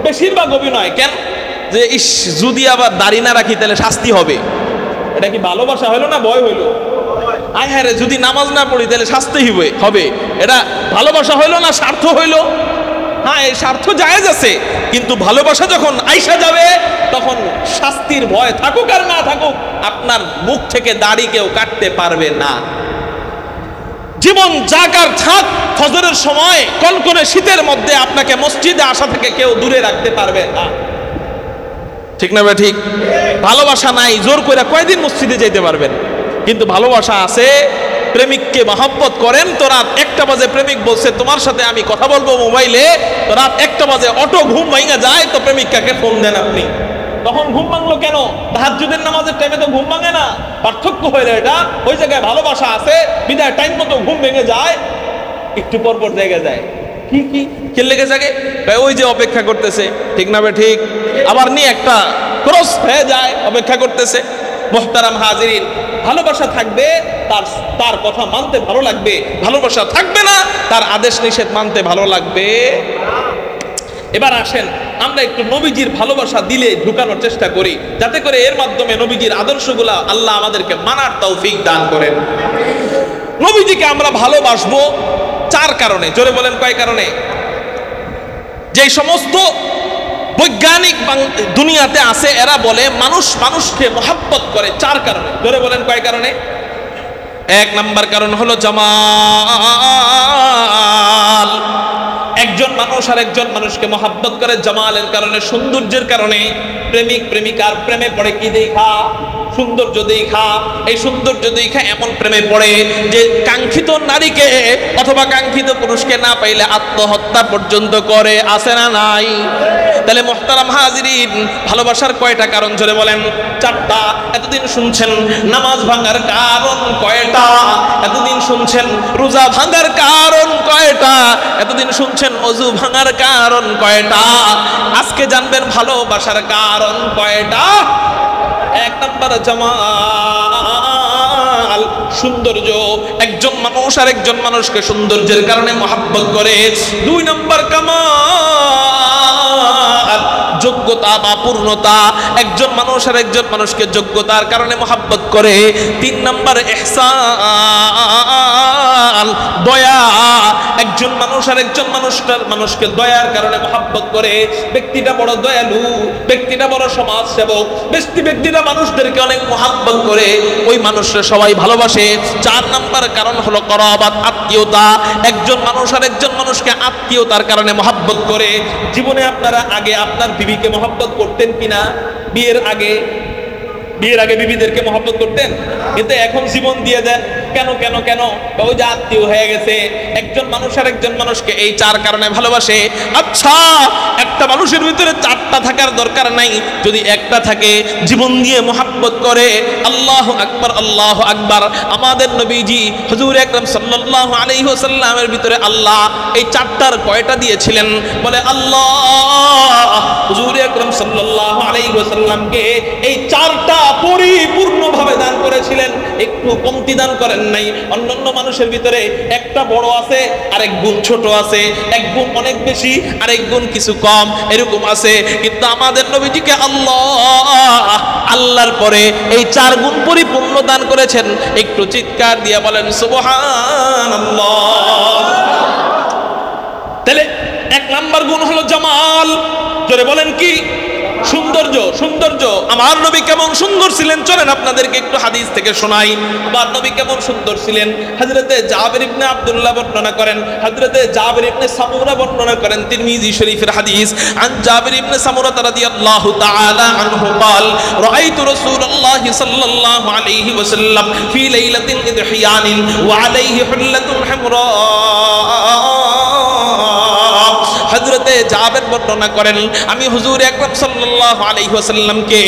বেশিরভাগ অভিনয়। কেন? যে ইস যদি আবার দাড়ি না রাখি তাহলে শাস্তি হবে, এটা কি ভালোবাসা হইলো না ভয় হইলো? আয় হ্যাঁ রে, যদি নামাজ না পড়ি তাহলে শাস্তি হবে, এটা ভালোবাসা হইলো না স্বার্থ হইলো? হ্যাঁ, এই স্বার্থ জায়েজ আছে, কিন্তু ভালোবাসা যখন আইসা যাবে তখন শাস্তির ভয় থাকুক আর না থাকুক আপনার মুখ থেকে দাড়ি কেউ কাটতে পারবে না। জীবন জাগার থাক, ফজরের সময় কনকনে শীতের মধ্যে আপনাকে মসজিদে আসা থেকে কেউ দূরে রাখতে পারবে না। ঠিক না ভাই? ঠিক। ভালোবাসা নাই, জোর করে কয়দিন মসজিদে যেতে পারবেন? কিন্তু ভালোবাসা আছে, প্রেমিককে মহব্বত করেন তো রাত 1টা বাজে প্রেমিক বলছে তোমার সাথে আমি কথা বলবো মোবাইলে, তো রাত 1টা বাজে অটো ঘুম ভাঙা যায় তো প্রেমিকাকে ফোন দেন আপনি, তখন ঘুম ভাঙলো কেন? তাহাজ্জুদের নামাজের টাইমে তো ঘুম ভাঙে না। পার্থক্য হইলো এটা, ওই জায়গায় ভালোবাসা আছে বিদায় টাইম মতো ঘুম ভেঙে যায়, একটু পর জায়গা যায়। কি লেগে জাগে? ওই যে অপেক্ষা করতেছে। ঠিক না ভাই? ঠিক। আবার নিয়ে একটা ক্রস হয়ে যায়, অপেক্ষা করতেছে। মুহতারাম হাজিরিন, ভালোবাসা থাকবে তার কথা মানতে ভালো লাগবে, ভালোবাসা থাকবে না তার আদেশ নিষেধ মানতে ভালো লাগবে। এবার আসেন আমরা একটু নবীজির ভালোবাসা দিলে ঢুকানোর চেষ্টা করি, যাতে করে এর মাধ্যমে নবীজির আদর্শগুলা আল্লাহ আমাদেরকে মানার তৌফিক দান করেন। নবীজিকে আমরা ভালোবাসবো 4 কারণে। জোরে বলেন কয় কারণে? যে সমস্ত বৈজ্ঞানিক দুনিয়াতে আছে এরা বলে মানুষকে মহব্বত করে 4 কারণে। জোরে বলেন কয় কারণে? 1 নাম্বার কারণ হলো জামাল। একজন মানুষ আর একজন মানুষকে মহব্বত করে জামালের কারণে, সৌন্দর্যের কারণে। প্রেমিক প্রেমিকার প্রেমে পড়ে কি দেখা? সৌন্দর্য দেখা। এই সৌন্দর্য দেখা এমন প্রেমে পড়ে যে কাঙ্ক্ষিত নারীকে অথবা কাঙ্ক্ষিত পুরুষকে না পাইলে আত্মহত্যা পর্যন্ত করে। আছে না নাই? তাহলে মুহতারাম হাজিরিন, ভালোবাসার কয়টা কারণ জোরে বলেন? 4টা। এতদিন শুনছেন নামাজ ভাঙার কারণ কয়টা? এতদিন শুনছেন রোজা ভাঙার কারণ কয়টা, এতদিন শুনছেন ওযু ভাঙার কারণ কয়টা, আজকে জানবেন ভালোবাসার কারণ কয়টা। এক নাম্বার জামাল, সৌন্দর্য। একজন মানুষ আর একজন মানুষকে সৌন্দর্যের কারণে মহব্বত করে। দুই নাম্বার কামাল, যোগ্যতা বা পূর্ণতা। একজন মানুষ আর একজন মানুষকে যোগ্যতার কারণে মহব্বত করে। তিন নাম্বার ইহসান, দয়া। একজন মানুষ আর একজন মানুষকে দয়ার কারণে মহব্বত করে। ব্যক্তিটা বড় দয়ালু, ব্যক্তিটা বড় সমাজ সেবক, ব্যক্তিটা মানুষদেরকে অনেক মহব্বত করে, ওই মানুষরা সবাই ভালোবাসে। চার নাম্বার কারণ হলো করাবাত, আত্মীয়তা। একজন মানুষ আর একজন মানুষকে আত্মীয়তার কারণে মহব্বত করে। জীবনে আপনারা আগে আপনার বিবিকে মহব্বত করতেন কিনা? বিয়ের আগে বিবিদেরকে মহব্বত করতেন, কিন্তু এখন জীবন দিয়ে দেন। কেন কেন কেন? ওই যে আত্মীয় হয়ে গেছে। একজন মানুষ আর একজন মানুষকে এই চার কারণে ভালোবাসে। আচ্ছা, একটা মানুষের ভিতরে চারটা থাকার দরকার নাই, যদি একটা থাকে জীবন দিয়ে মহব্বত করে। আল্লাহু আকবার, আল্লাহু আকবার। আমাদের নবীজি হুজুর আকরাম সাল্লাল্লাহু আলাইহি ওয়াসাল্লামের ভিতরে আল্লাহ এই চারটার কয়টা দিয়েছিলেন? বলে আল্লাহ হুজুর আকরাম সাল্লাল্লাহু আলাইহি ওয়াসাল্লামকে এই চারটা পরিপূর্ণভাবে দান করেছিলেন, একটু কমতি দান করেন নাই। অন্যান্য মানুষের ভিতরে একটা বড় আছে, আরেক গুণ ছোট আছে, এক গুণ অনেক বেশি, আরেক গুণ কিছু কম, এরকম আছে। কিন্তু আমাদের নবীজিকে আল্লাহর পরে এই চার গুণ পরিপূর্ণ দান করেছেন। একটু চিৎকার দিয়ে বলেন সুবহানাল্লাহ। তাহলে এক নাম্বার গুণ হলো জামাল। জোরে বলেন কি? সৌন্দর্য। সৌন্দর্য। আমার নবী কেমন সুন্দর ছিলেন চলেন আপনাদেরকে একটু হাদিস থেকে শোনাই। আমার নবী কেমন সুন্দর ছিলেন হযরতে জাবির ইবনে আব্দুল্লাহ বর্ণনা করেন, হযরতে জাবির ইবনে সামুরা বর্ণনা করেন, তিরমিজি শরীফের হাদিস। আন জাবির ইবনে সামুরা রাদিয়াল্লাহু তাআলা আনহু قال রাআইতু রাসূলুল্লাহ সাল্লাল্লাহু আলাইহি ওয়াসাল্লাম ফি লাইলাতিল ইদহিয়ান ওয়া আলাইহি হুল্লাতুন হামরা। হযরতে জাবের বর্ণনা করেন, আমি হুজুর আকরাম সাল্লাল্লাহু আলাইহি ওয়াসাল্লামকে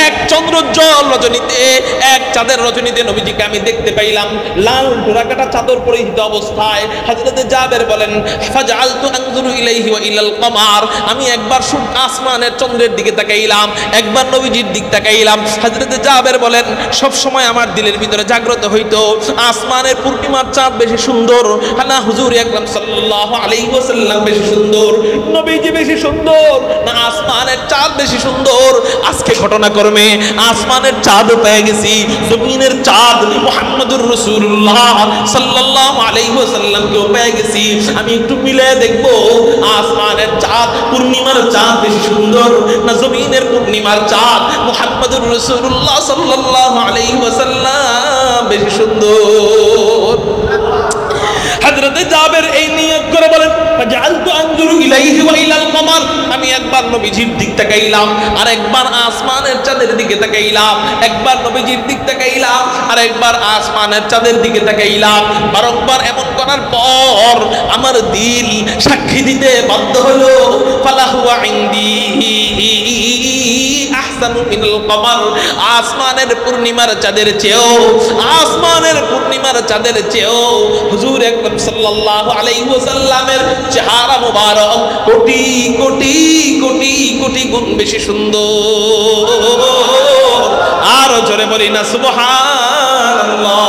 এক চন্দ্রোজ্জ্বল রজনীতে, এক চাঁদের রজনীতে নবীজিকে আমি দেখতে পাইলাম লাল ডোরাকাটা চাদর পরিহিত অবস্থায়। হযরতে জাবের বলেন, ফাজআলতু আনজুরু ইলাইহি ওয়া ইলাল কমার। আমি একবার আসমানের চন্দ্রের দিকে তাকাইলাম, একবার নবীজির দিকে তাকাইলাম। হযরতে জাবের বলেন, সব সময় আমার দিলের ভিতরে জাগ্রত হইতো আসমানের পূর্ণিমার চাঁদ বেশি সুন্দর না হুজুর আকরাম সাল্লাল্লাহু আলাইহি ওয়াসাল্লাম বেশি সুন্দর, নবীজি বেশি সুন্দর না আসমানের চাঁদ বেশি সুন্দর। আজকে ঘটনাক্রমে আসমানের চাঁদও পেয়ে গেছি, জমিনের চাঁদ মুহাম্মদুর রাসূলুল্লাহ সাল্লাল্লাহু আলাইহি ওয়াসাল্লামকেও পেয়ে গেছি। আমি একটু মিলে দেখব আসমানের চাঁদ পূর্ণিমার চাঁদ বেশি সুন্দর না জমিনের পূর্ণিমার চাঁদ মুহাম্মদুর রাসূলুল্লাহ সাল্লাল্লাহু আলাইহি ওয়াসাল্লাম বেশি সুন্দর। হযরতে জাবের এই নিয়ত করে বলেন, ফাজআলতু আনজুরু ইলাইহি ওয়া ইলাল কমার। আমি একবার নবীজির দিক তাকাইলাম, আর একবার আসমানের চাঁদের দিকে তাকাইলাম, একবার নবীজির দিক তাকাইলাম, আর একবার আসমানের চাঁদের দিকে তাকাইলাম। বারংবার এমন করার পর আমার দিল সাক্ষী দিতে বাধ্য হলো, ফালাহু ইনদি আহসানু মিনাল কমার। আসমানের পূর্ণিমার চাঁদের চেয়েও, আসমানের পূর্ণিমার চাঁদের চেয়েও হুজুর আকরাম সাল্লাল্লাহু আলাইহি ওয়াসাল্লামের চেহারা মুবারক কোটি কোটি কোটি কোটি গুণ বেশি সুন্দর। আর জোরে বলি না সুবহানাল্লাহ।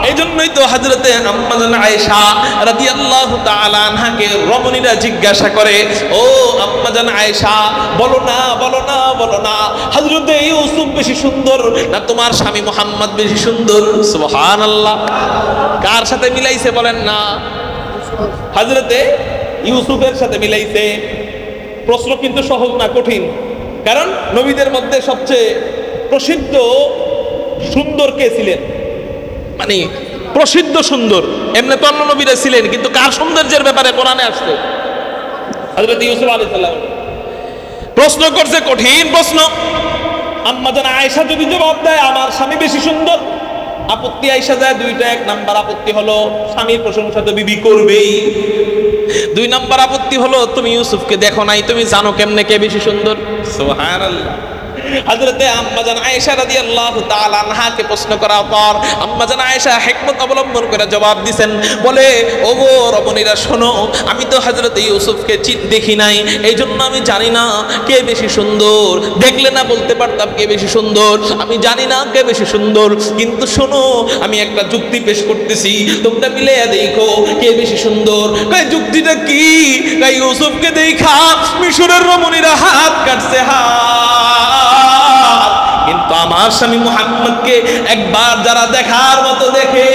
এই জন্যই তো হযরতে আম্মা জান আয়েশা রাদিয়াল্লাহু তাআলা আনহাকে রমণীরা জিজ্ঞাসা করে, ও আম্মা জান আয়েশা বলো না বলো না বলো না, হযরতে ইউসুফ বেশি সুন্দর না তোমার স্বামী মুহাম্মদ বেশি সুন্দর? সুবহানাল্লাহ। কার সাথে মিলাইছে বলেন না? হযরতে ইউসুফের সাথে মিলাইছে। প্রশ্ন কিন্তু সহজ না, কঠিন। কারণ নবীদের মধ্যে সবচেয়ে প্রসিদ্ধ সুন্দর কে ছিলেন? মানে প্রসিদ্ধ সুন্দর এমনি তো অন্য নবীরা ছিলেন, কিন্তু কার সৌন্দর্যের ব্যাপারে কোরআনে আসছে? হযরত ইউসুফ আলাইহিস সালাম। প্রশ্ন করছে, কঠিন প্রশ্ন। আম্মা জান আয়েশা যদি জবাব দেয় আমার স্বামী বেশি সুন্দর, আপত্তি আয়েশা যায় দুইটা। এক নাম্বার আপত্তি হলো স্বামীর প্রশংসা তো বিবি করবেই। দুই নাম্বার আপত্তি হলো তুমি ইউসুফকে দেখো নাই, তুমি জানো কেমনে কে বেশি সুন্দর? সুবহানাল্লাহ। হযরতে আম্মা জান আয়েশা রাদিয়াল্লাহু তাআলা আনহাকে প্রশ্ন করার পর আম্মা জান আয়েশা হিকমত অবলম্বন করে জবাব দিবেন, বলে ওগো রমণীরা শোনো, আমি তো হযরতে ইউসুফকে দেখি নাই, এইজন্য আমি জানি না কে বেশি সুন্দর। দেখলে না বলতে পারতাম কে বেশি সুন্দর, আমি জানি না কে বেশি সুন্দর, কিন্তু শোনো আমি একটা যুক্তি পেশ করতেছি, তোমরা মিলে দেখো কে বেশি সুন্দর। কই যুক্তিটা কি? কই ইউসুফকে দেখা মিশরের রমণীরা হাত কাটছে, হাত, কিন্তু আমার স্বামী মুহাম্মদকে একবার যারা দেখার মতো দেখে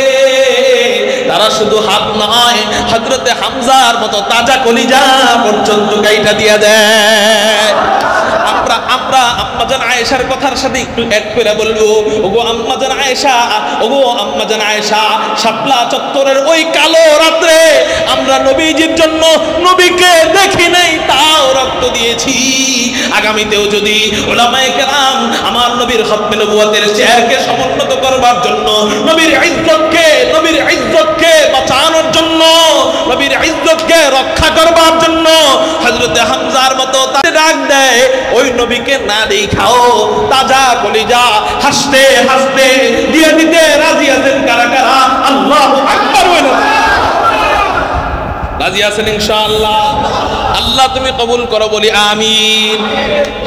তারা শুধু হাত নয়, হযরতে হামজার মতো তাজা কলিজা পর্যন্ত গাইটা দিয়া দেয়। আমরা আম্মাজান আয়েশার কথার সাথে একটু অ্যাড করে বলবো, ওগো আম্মাজান আয়েশা, ওগো আম্মাজান আয়েশা, শাপলা চত্বরের ওই কালো রাতে আমরা নবীজির জন্য নবীকে দেখি নাই, তাও রক্ত দিয়েছি। আগামীতেও যদি উলামায়ে কেরাম আমার নবীর খতমে নবুয়তের চেহারাকে সমুন্নত করবার জন্য, নবীর ইজ্জতকে বাঁচানোর জন্য, নবীর ইজ্জতকে রক্ষা করবার জন্য হযরতে হামজার মতো তাদের ডাক দেয়, ওই নবীকে না দেখাও তাজা কলিজা হাসতে হাসতে দিয়ে দিতে রাজি আছেন কারা কারা? আল্লাহু আকবার বলো। রাজি আছেন ইনশাআল্লাহ? আল্লাহ তুমি কবুল করো, বলি আমিন।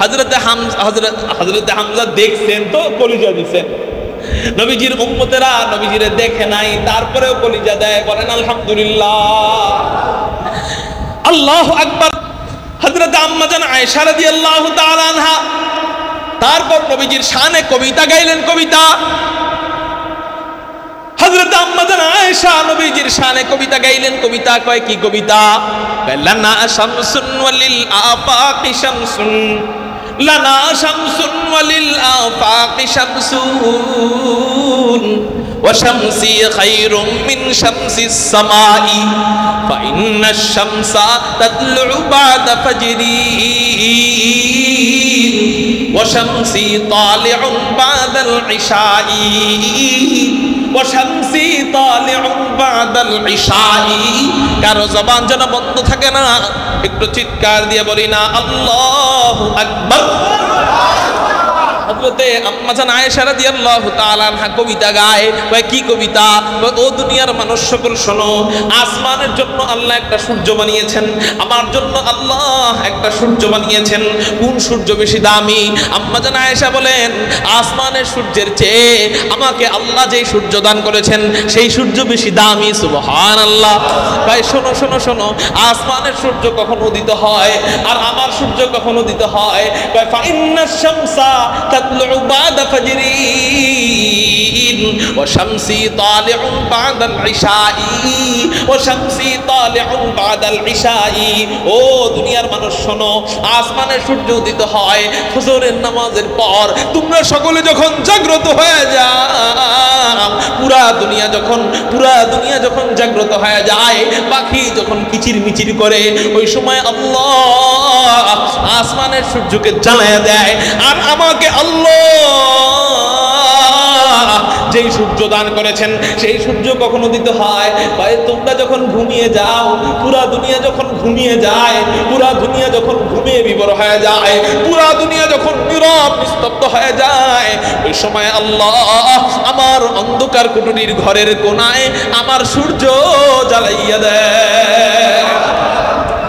হযরতে হামজা দেখছেন তো কলিজা দিছেন, নবীজির উম্মতেরা নবীজিরে দেখে নাই, তারপরেও কলিজা দেয়, বলেন আলহামদুলিল্লাহ, আল্লাহু আকবার। হযরত আম্মা জান আয়েশা রাদিয়াল্লাহু তাআলা আনহা তারপর নবীজির শানে কবিতা গাইলেন। কবিতা হযরত আম্মা জান আয়েশা নবীজির শানে কবিতা গাইলেন। কবিতা কয় কি কবিতা? লানা শামসুন ওয়ালিল আফাকি শামসুন, লানা শামসুন ওয়ালিল আফাকি শামসুন وشمسي خير من شمس السماء فإن الشمس تطلع بعد فجري وشمسي طالع بعد العشاء وشمسي طالع بعد العشاء। কারো জবান যেন বন্ধ থাকে না, একটু চিৎকার দিয়ে বলি না আল্লাহু আকবার। হযরতে আম্মা জান আয়েশা রাদিয়াল্লাহু তাআলা আনহা কবিতা গায়। কয় কি কবিতা? ও দুনিয়ার মানুষ সকল শোনো, আসমানের জন্য আল্লাহ একটা সূর্য বানিয়েছেন, আমার জন্য আল্লাহ একটা সূর্য বানিয়েছেন। কোন সূর্য বেশি দামি? আম্মা জান আয়েশা বলেন, আসমানের সূর্যের চেয়ে আমাকে আল্লাহ যেই সূর্য দান করেছেন সেই সূর্য বেশি দামি। সুবহানাল্লাহ। কয় শোনো শোনো শোনো, আসমানের সূর্য কখন উদিত হয় আর আমার সূর্য কখন উদিত হয়? কয় ফাইন্নাশ শামসা তাতলু বাদা ফাজরিন ওয়া শামসি তালিউন বাদাল ইশাই ওয়া শামসি তালিউন বাদাল ইশাই। ও দুনিয়ার মানুষ শোনো, আসমানের সূর্য উদিত হয় ফজরের নামাজের পর। তোমরা সকলে যখন জাগ্রত হয়ে যাও, পুরা দুনিয়া যখন জাগ্রত হয়ে যায়, পাখি যখন কিচিরমিচির করে, ওই সময় আল্লাহ আসমানের সূর্যকে জ্বালায় দেয়। আর আমাকে আল্লাহ যেই সূর্য দান করেছেন সেই সূর্য কখন উদিত হয়? ভাই তোমরা যখন ঘুমিয়ে যাও, পুরা দুনিয়া যখন ঘুমিয়ে যায়, পুরা দুনিয়া যখন ঘুমিয়ে বিবর হয়ে যায়, পুরা দুনিয়া যখন নীরব নিস্তব্ধ হয়ে যায়, ওই সময় আল্লাহ আমার অন্ধকার কুটুরির ঘরের কোনায় আমার সূর্য জ্বালাইয়া দেয়।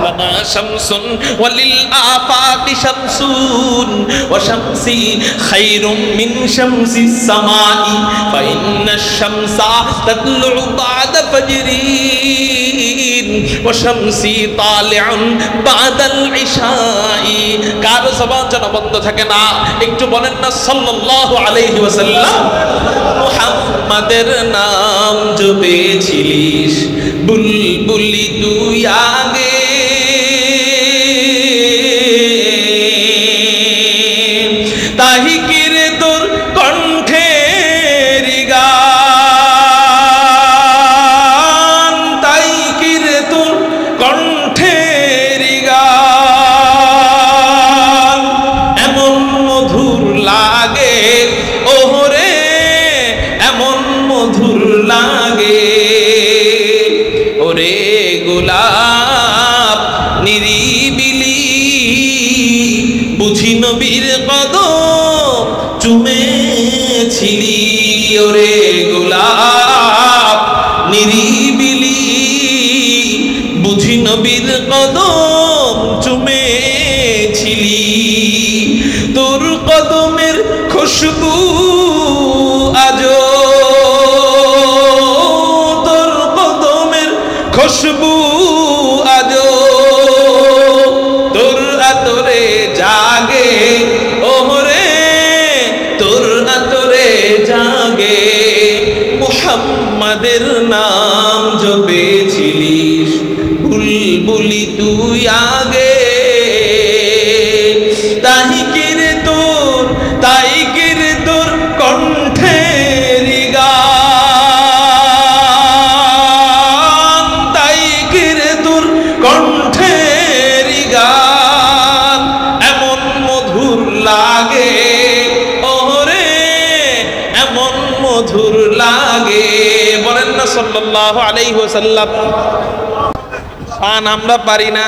লানা শামসুন ওয়ালিল আফাকি শামসুন ওয়া শামসি খায়রুম মিন শামসিস সামাই ফাইন্নাশ শামসা তাতলু বা'দা ফাজরিন ওয়া শামসি তালিউন বা'দাল ইশাই। কারো জবান যেন বন্ধ থাকে না, একটু বলেন না সাল্লাল্লাহু আলাইহি ওয়াসাল্লাম। মুহাম্মাদের নাম জপেছিলিস বুলবুলি তুই আগে, তাহিকিরে তোর কণ্ঠের গান, তাহিকিরে তোর কণ্ঠের গান এমন মধুর লাগে, ওহরে এমন মধুর লাগে, ওরে গোলাম খুশবু আজো তোর আতরে জাগে, ওরে তোর আতরে জাগে। মুহাম্মাদের নাম জপেছিলিস বুলবুলি তুই আগে, তাই কিরে তোর কণ্ঠের গান, তাই কিরে তোর কণ্ঠের গান এমন মধুর লাগে, ওরে এমন মধুর লাগে। বলেন না সাল্লাল্লাহু আলাইহি ওয়াসাল্লাম। শান আমরা পারি না,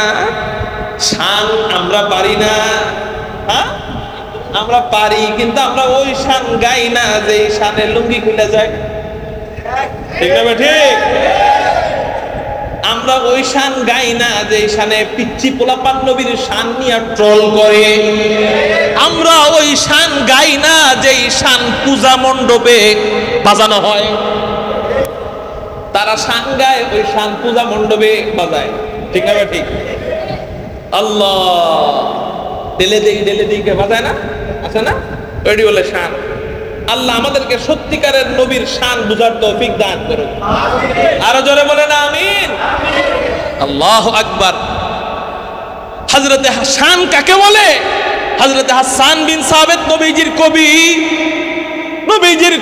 শান আমরা পারি না, হ্যাঁ আমরা পারি, কিন্তু আমরা ওই শান গাই না যে শানে লুঙ্গি খুলে যায়, ঠিক না ঠিক? আমরা ওই শান গাই না যে শানে পিচ্চি পোলাপান নবীর শান নিয়ে ট্রল করে। আমরা ওই শান গাই না যে শান পূজা মণ্ডপে বাজানো হয়। তারা শান গায়, ওই শান পূজা মণ্ডপে বাজায়, ঠিক না ঠিক? আল্লাহ ডেলে দেই কে বাজায় না, আছে না? ওইটি বলে শান। আল্লাহ আমাদেরকে সত্যিকারের নবীর শান বুঝার তৌফিক দান করুন। আরো জোরে বলেন আমিন। আল্লাহু আকবার। হযরতে হাসান কাকে বলে? হযরতে হাসান বিন সাবিত নবীজির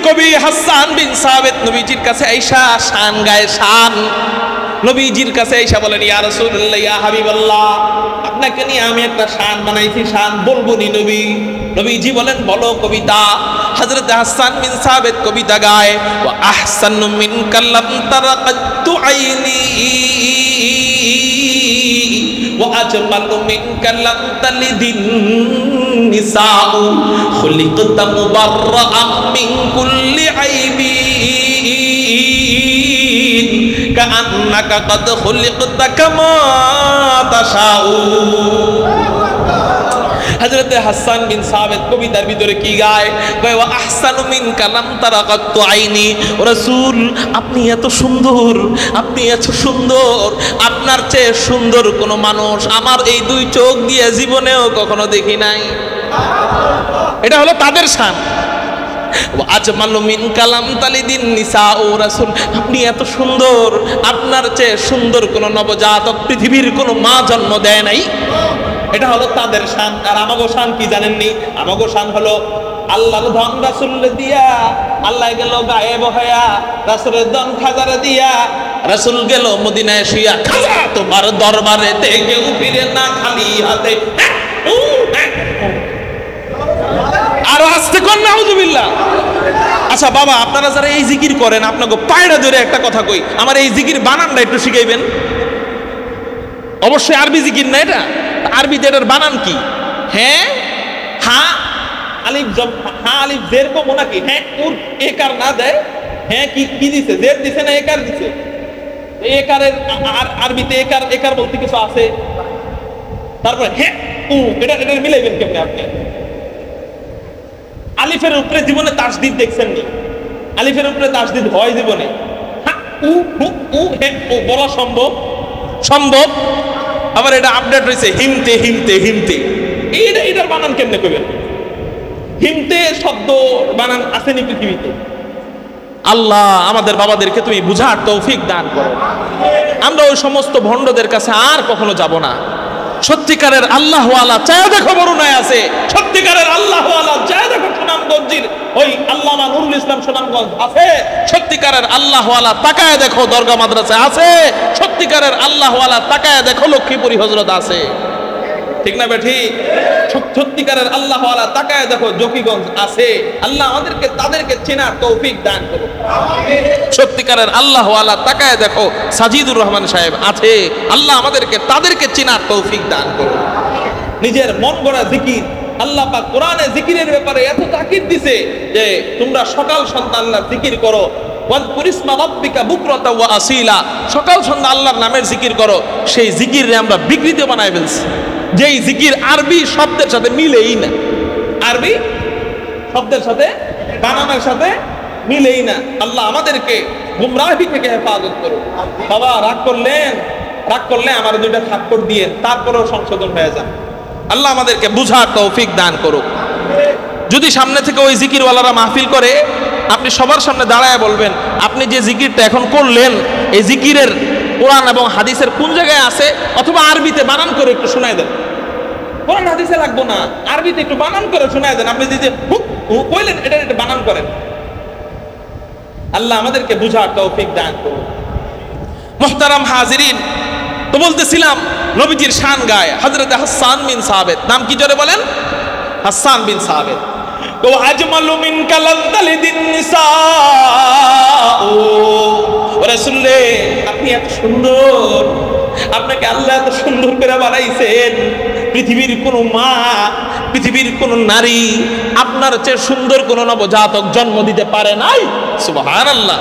কবি হাসান বিন সাবিত নবীজির কাছে আয়েশা শান গায়, শান। নবীজির কাছে আয়েশা বলেন, ইয়া রাসূলুল্লাহ, ইয়া হাবিবাল্লাহ, আপনাকে নিয়ে আমি একটা শান বানাইছি, শান বলবো নি নবী? নবীজি বলেন, বলো কবিতা। হযরত হাসান বিন সাবিত কবিতা গায়, ওয়া আহসানু মিনকা লাম তারাকাতু আইনি ওয়া আজমালু মিনকা লাম তালিদিন নিসাউ খুলিকতা মুবাররাআম মিন কুল্লি আইবিন কাআন্নাকা কাদ খুলিকতা কামা তাশাউ। হযরতে হাসান বিন সাবিত কবিতার ভিতরে কি গায়? কয়, ওয়া আহসানু মিনকা লাম তারাকাতু আইনি। ও রাসূল, আপনি এত সুন্দর, আপনি এত সুন্দর, আপনার চেয়ে সুন্দর কোন মানুষ আমার এই দুই চোখ দিয়ে জীবনেও কখনো দেখি নাই। এটা হলো তাদের শান। আজমালু মিনকা লাম তালিদিন নিসা। ও রাসূল, আপনি এত সুন্দর, আপনার চেয়ে সুন্দর কোন নবজাতক পৃথিবীর কোন মা জন্ম দেয় নাই। এটা হলো তাদের শান। আর আমাগো শান কি জানেননি? আমাগো শান হলো আল্লাহর ধন রাসূলকে দিয়া, আল্লাহ গেল গায়েব হইয়া, রাসূলের ধন খাজারে দিয়া, রাসূল গেল মদিনায় শুইয়া, খাজা তোমার দরবারে কেউ ফিরে না খালি হাতে। আরো আস্তে কর নাউযুবিল্লাহ। আচ্ছা বাবা, আপনারা যারা এই জিকির করেন, আপনাকে পায়রা ধরে একটা কথা কই, আমার এই জিকির বানানটা একটু শিখাইবেন। অবশ্যই আরবি জিকির না এটা, আরবিতে এটার বানান কি? হ্যাঁ, হা আলিফ জব, হা আলিফ জের কো মোনাকি, হ্যাঁ উর একার না দেয়, হ্যাঁ কি দিছে? জের দিছে না একার দিছে? একারের আরবিতে একার বলতে কিছু আছে। তারপরে হ্যাঁ উ, এটা মিলাইবেন কেমনে আপনি? আলিফের উপরে জীবনে তাসদিদ দেখছেন নি? আলিফের উপরে তাসদিদ হয় জীবনে? হ্যাঁ উ হু উ হ্যাঁ ও বলা সম্ভব? আবার এটা আপডেট হয়েছে হিমতে হিমতে হিমতে। এটার বানান কেমনে কইবেন? হিমতে শব্দ বানান আসেনি পৃথিবীতে। আল্লাহ আমাদের বাবাদেরকে তুমি বুঝার তৌফিক দান করো। আমরা ওই সমস্ত ভণ্ডদের কাছে আর কখনো যাব না। সত্যিকারের আল্লাহওয়ালা চায় দেখো বরুণায় আছে, সত্যিকারের আল্লাহওয়ালা চায় দেখো সুনামগঞ্জের ওই আল্লামা নুরুল ইসলাম সুনামগঞ্জ আছে, সত্যিকারের আল্লাহওয়ালা তাকায় দেখো দরগা মাদ্রাসা আছে, সত্যিকারের আল্লাহওয়ালা তাকায় দেখো লক্ষ্মীপুরি হযরত আছে, ঠিক না বেঠি? সত্যিকারের আল্লাহওয়ালা তাকায় দেখো জকিগঞ্জ আছে। আল্লাহ আমাদেরকে তাদেরকে চেনার তৌফিক দান করুন। সত্যিকারের আল্লাহওয়ালা তাকায় দেখো সাজিদুর রহমান সাহেব আছে। আল্লাহ আমাদেরকে তাদেরকে চেনার তৌফিক দান করুন। নিজের মন গড়া জিকির, আল্লাহ পাক কোরআনে জিকিরের ব্যাপারে এত তাকিদ দিছে যে তোমরা সকাল সন্ধ্যা আল্লাহর জিকির করো। ওয়াজকুর ইসমা রাব্বিকা বুকরাতা ওয়া আসিলা, সকাল সন্ধ্যা আল্লাহর নামের জিকির করো। সেই জিকিরে আমরা বিকৃত বানায় ফেলছি, যেই জিকির আরবি শব্দের সাথে মিলেই না, আরবি শব্দের সাথে বানানোর সাথে মিলেই না। আল্লাহ আমাদেরকে গুমরাহি থেকে হেফাজত করুক। বাবা রাগ করলে আমার দুইটা থাপ্পড় দিয়ে তারপরেও সংশোধন হয়ে যান। আল্লাহ আমাদেরকে বুঝার তৌফিক দান করুক। যদি সামনে থেকে ওই জিকিরওয়ালারা মাহফিল করে, আপনি সবার সামনে দাঁড়ায় বলবেন, আপনি যে জিকিরটা এখন করলেন এই জিকিরের কোরআন এবং হাদিসের কোন জায়গায় আছে, অথবা আরবিতে বানান করে একটু শোনায় দেন। কোরআন হাদিসে লাগবো না, আরবিতে একটু বানান করে শোনায় দেন। আপনি যে কইলেন এটা একটু বানান করেন। আল্লাহ আমাদেরকে বুঝার তৌফিক দান করুন। মুহতারাম হাজিরিন, তো বলতেছিলাম নবীজির শান গায় হযরত হাসান বিন সাবিত। নাম কি জোরে বলেন? হাসান বিন সাবিত। তো আজমালু মিন কালান্তালিদিন নিসা, ও রাসূল রে, আপনি এত সুন্দর, আপনাকে আল্লাহ এত সুন্দর করে বানাইছেন, পৃথিবীর কোন মা, পৃথিবীর কোন নারী আপনার চেয়ে সুন্দর কোন নবজাতক জন্ম দিতে পারে নাই। সুবহানাল্লাহ।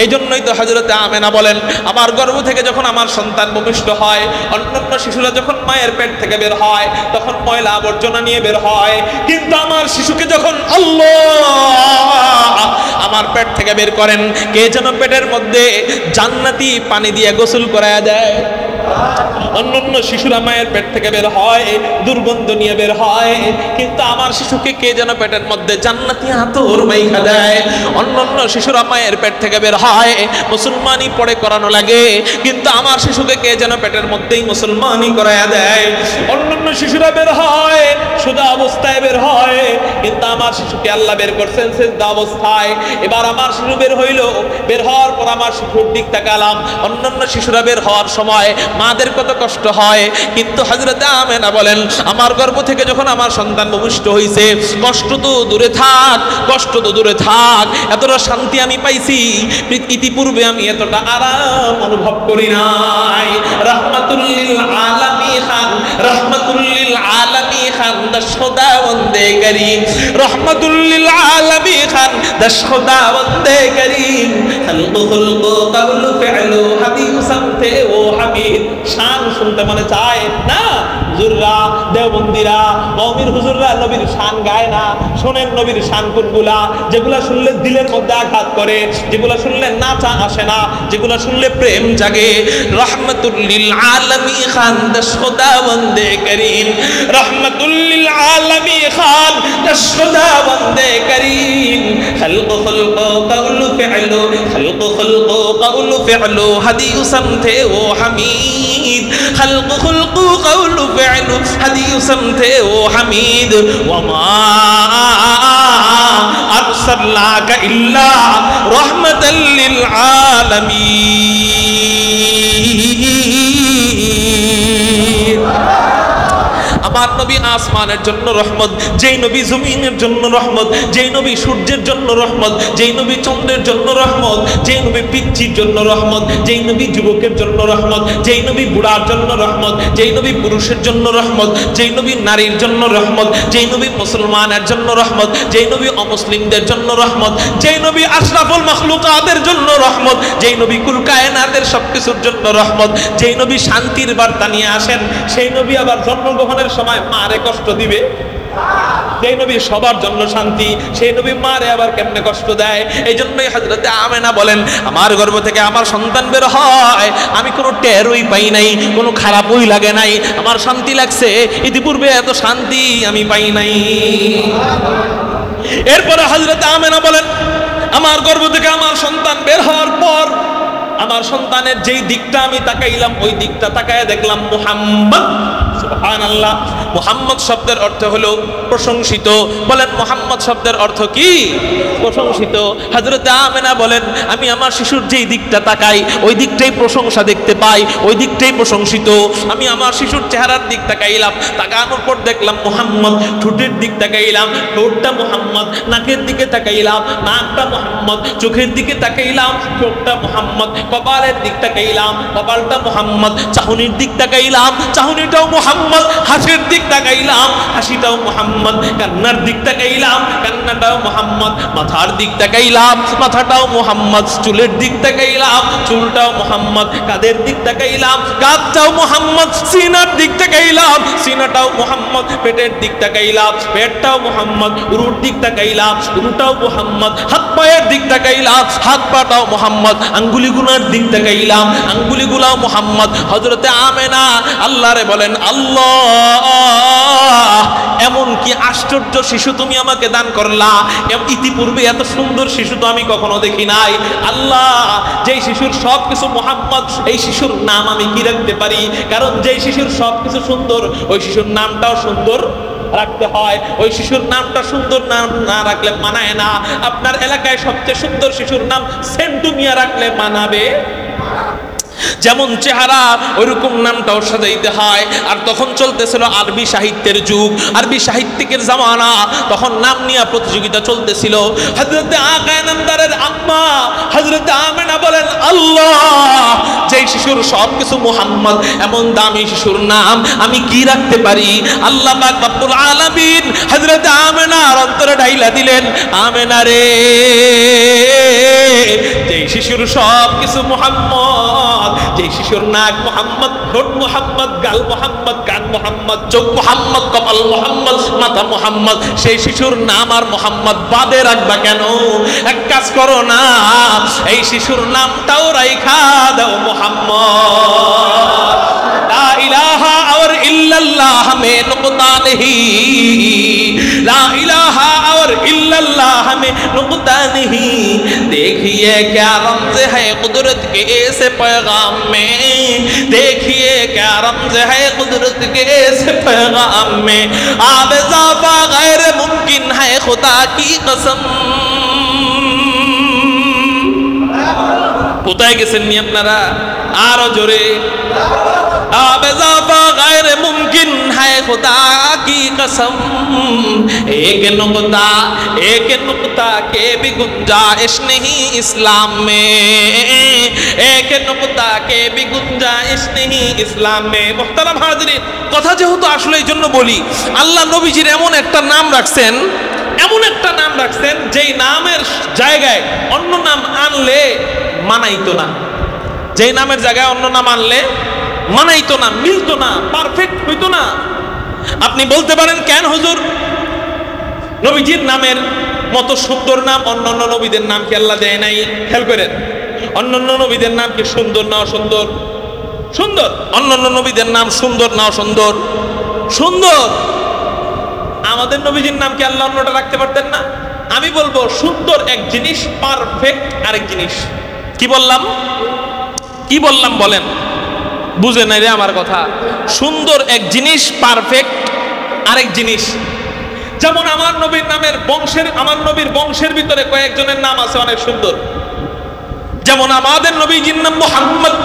এই জন্যই তো হযরতে আমেনা বলেন, আমার গর্ভ থেকে যখন আমার সন্তান ভূমিষ্ঠ হয়, অন্যান্য শিশুরা যখন মায়ের পেট থেকে বের হয় তখন ময়লা আবর্জনা নিয়ে বের হয়, কিন্তু আমার শিশুকে যখন আল্লাহ আমার পেট থেকে বের করেন, কে যেন পেটের মধ্যে জান্নাতি পানি দিয়ে গোসল করায়া দেয়। অন্যান্য শিশুরা মায়ের পেট থেকে বের হয় দুর্গন্ধ নিয়ে বের হয়, কিন্তু আমার শিশুকে কে যেন পেটের মধ্যে জান্নাতি আতর মাইখা দেয়। অন্যান্য শিশুরা মায়ের পেট থেকে বের হয় মুসলমানি পড়ে করানো লাগে, কিন্তু আমার শিশুকে কে যেন পেটের মধ্যেই মুসলমানি করায়া দেয়। অন্যান্য শিশুরা বের হয় সুদা অবস্থায় বের হয়, কিন্তু আমার শিশুকে আল্লাহ বের করছেন সিজদা অবস্থায়। এবার আমার শিশু বের হইল, বের হওয়ার পর আমার শিশুর দিক তাকালাম, অন্যান্য শিশুরা বের হওয়ার সময় মাদের কত কষ্ট হয়, কিন্তু হযরত আমেনা বলেন, আমার গর্ভ থেকে যখন আমার সন্তান ভূমিষ্ঠ হইছে, কষ্ট তো দূরে থাক, কষ্ট তো দূরে থাক, এতটা শান্তি আমি পাইছি ইতিপূর্বে আমি এতটা আরাম অনুভব করি নাই। রাহমাতুল লিল আলামিন খান, রাহমাতুল লিল আলামিন খান দশ খোদা বন্দে করিম, রাহমাতুল লিল আলামিন খান দশ খোদা বন্দে করিম, খালকু খুলকু কাউলু ফি'লু হাদিস সামতে ও হামিদ। শান শুনতে মনে চায় না? হুজুররা, দেওবন্দিরা, মওমির হুজুররা নবীর শান গায় না। শোনেন নবীর শান কোনগুলা, যেগুলা শুনলে দিলের মধ্যে আঘাত করে, যেগুলা শুনলে নাচা আসে না, যেগুলা শুনলে প্রেম জাগে। রাহমাতুল লিল আলামিন খান দশ খোদা বন্দে করিম, রাহমাতুল লিল আলামিন খান দশ খোদা বন্দে করিম, খালকু খুলকু কাউলু ফি'লু, খালকু খুলকু কাউলু ফি'লু হাদিস সামতে ও হামিদ, খালকু খুলকু কাউলু ফি'লু হাদিস সামতে ও হামিদ, ওয়া মা আরসালনাকা ইল্লা রাহমাতাল লিল আলামিন। আমার নবী আসমানের জন্য রহমত, যেই নবী জমিনের জন্য রহমত, যেই নবী সূর্যের জন্য রহমত, যেই নবী চন্দ্রের জন্য রহমত, যেই নবী পিচ্চির জন্য রহমত, যেই নবী যুবকের জন্য রহমত, যেই নবী বুড়ার জন্য রহমত, যেই নবী পুরুষের জন্য রহমত, যেই নবী নারীর জন্য রহমত, যেই নবী মুসলমানের জন্য রহমত, যেই নবী অমুসলিমদের জন্য রহমত, যেই নবী আশরাফুল মাখলুকাতের জন্য রহমত, যেই নবী কুল কায়নাতের সবকিছুর জন্য রহমত, যেই নবী শান্তির বার্তা নিয়ে আসেন, সেই নবী আবার জন্মগ্রহণের সময় মারে কষ্ট দিবে? যেই নবী সবার জন্য শান্তি, সেই নবী মারে আবার কেমনে কষ্ট দেয়? এই জন্যই হযরতে আমেনা বলেন, আমার গর্ভ থেকে আমার সন্তান বের হয়, আমি কোনো টেরই পাই নাই, কোনো খারাপই লাগে নাই, আমার শান্তি লাগছে, ইতিপূর্বে এত শান্তি আমি পাই নাই। এরপরে হযরতে আমেনা বলেন, আমার গর্ভ থেকে আমার সন্তান বের হওয়ার পর আমার সন্তানের যেই দিকটা আমি তাকাইলাম, ওই দিকটা তাকায় দেখলাম মুহাম্মদ। সুবহানাল্লাহ। মুহাম্মদ শব্দের অর্থ হলো প্রশংসিত। বলেন মুহাম্মদ শব্দের অর্থ কি? প্রশংসিত। হযরতে আমেনা বলেন, আমি আমার শিশুর যেই দিকটা তাকাই ওই দিকটাই প্রশংসা দেখতে পাই, ওই দিকটাই প্রশংসিত। আমি আমার শিশুর চেহারার দিক তাকাইলাম, তাকানোর পর দেখলাম মুহাম্মদ। ঠোঁটের দিক তাকাইলাম, ঠোঁটটা মুহাম্মদ। নাকের দিকে তাকাইলাম, নাকটা মুহাম্মদ। চোখের দিকে তাকাইলাম, চোখটা মুহাম্মদ। কপালের দিক তাকাইলাম, কপালটা মুহাম্মদ। চাহনির দিক তাকাইলাম, চাহনিটাও মুহাম্মদ। হাসির দিক তাকাইলাম, হাসিটাও মুহাম্মদ। কান্নার দিক তাকাইলাম, কান্নাটাও মুহাম্মদ। মাথার দিক তাকাইলাম, মাথাটাও মুহাম্মদ। চুলের দিক তাকাইলাম, চুলটাও মুহাম্মদ। কাঁধের দিক তাকাইলাম, কাঁধটাও মুহাম্মদ। সিনার দিক তাকাইলাম, সিনাটাও মুহাম্মদ। পেটের দিক তাকাইলাম, পেটটাও মুহাম্মদ। উরুর দিক তাকাইলাম, উরুটাও মুহাম্মদ। হাত পায়ের দিক তাকাইলাম, হাত পাটাও মোহাম্মদ, আঙ্গুলিগুলোর দিক তাকাইলাম, আঙ্গুলিগুলাও মোহাম্মদ। হযরতে আমেনা আল্লাহরে বলেন, আল্লাহ এমন কি আশ্চর্য শিশু তুমি আমাকে দান করলা, ইতিপূর্বে এত সুন্দর শিশু তো আমি কখনো দেখি নাই। আল্লাহ যেই শিশুর সব কিছু মোহাম্মদ, এই শিশুর নাম আমি কি রাখতে পারি? কারণ যেই শিশুর সব কিছু সুন্দর, ওই শিশুর নামটাও সুন্দর রাখতে হয়। ওই শিশুর নামটা সুন্দর নাম না রাখলে মানায় না। আপনার এলাকায় সবচেয়ে সুন্দর শিশুর নাম সেন্টু মিয়া রাখলে মানাবে? যেমন চেহারা ওইরকম নামটাও সাজাইতে হয়। আর তখন চলতেছিল আরবি সাহিত্যের যুগ, আরবি সাহিত্যিকের জামানা, তখন নাম নিয়ে প্রতিযোগিতা চলতেছিল। হযরতে আকা নামদারের আম্মা হযরতে আমেনা বলেন, আল্লাহ যেই শিশুর সব কিছু মুহাম্মদ, এমন দামি শিশুর নাম আমি কি রাখতে পারি? আল্লাহ পাক রব্বুল আলামিন হযরতে আমেনার অন্তরে ঢাইলা দিলেন, আমেনা রে, যেই শিশুর সব কিছু মুহাম্মদ, যেই শিশুর নাক মোহাম্মদ, ঠোঁট মোহাম্মদ, গাল মোহাম্মদ, কান মোহাম্মদ, চোখ মোহাম্মদ, কপাল মোহাম্মদ, মাথা মোহাম্মদ, সেই শিশুর নাম আর মোহাম্মদ বাদে রাখবা কেন? এক কাজ করো না, এই শিশুর নামটাও রাইখা দাও মোহাম্মদ। লা ইলাহা और इल्लल्लाह में नुक्ता नहीं, ला इलाहा और इल्लल्लाह में नुक्ता नहीं। देखिए क्या रमज है कुदरत के ऐसे पैगाम में, देखिए क्या रमज है कुदरत के ऐसे पैगाम में। आब इज़ाफा गैर मुमकिन है खुदा की कसम। কোথায় গেছেন নি আপনারা? আরো জোরে। अब इज़ाफा गैर मुमकिन है खुदा की कसम। एक नुक्ता के भी गुंजाइश नहीं इस्लाम में, एक नुक्ता के भी गुंजाइश नहीं इस्लाम में। मुहतरम हाज़रीन, কথা যেহেতু আসলে এই জন্য বলি, আল্লাহ নবীজির এমন একটা নাম রাখছেন, এমন একটা নাম রাখছেন যেই নামের জায়গায় অন্য নাম আনলে মানাইতো না, যেই নামের জায়গায় অন্য নাম আনলে মানাইতো না, মিলতো না, পারফেক্ট হইতো না। আপনি বলতে পারেন, কেন হুজুর নবীজির নামের মতো সুন্দর নাম অন্যান্য নবীদের নাম কি আল্লাহ দেয় নাই? খেয়াল করেন, অন্যান্য নবীদের নাম কি সুন্দর না অসুন্দর? সুন্দর। অন্যান্য নবীদের নাম সুন্দর না অসুন্দর? সুন্দর। আমাদের নবীজির নাম কি আল্লাহ অন্যটা রাখতে পারতেন না? আমি বলবো সুন্দর এক জিনিস, পারফেক্ট আরেক জিনিস। কি বললাম? কি বললাম বলেন? বুঝে নাই রে আমার কথা। সুন্দর এক জিনিস, পারফেক্ট আরেক জিনিস। যেমন আমার নবীর নামের বংশের, আমার নবীর বংশের ভিতরে কয়েকজনের নাম আছে অনেক সুন্দর। যেমন আমাদের নবীজির নাম মুহাম্মদ,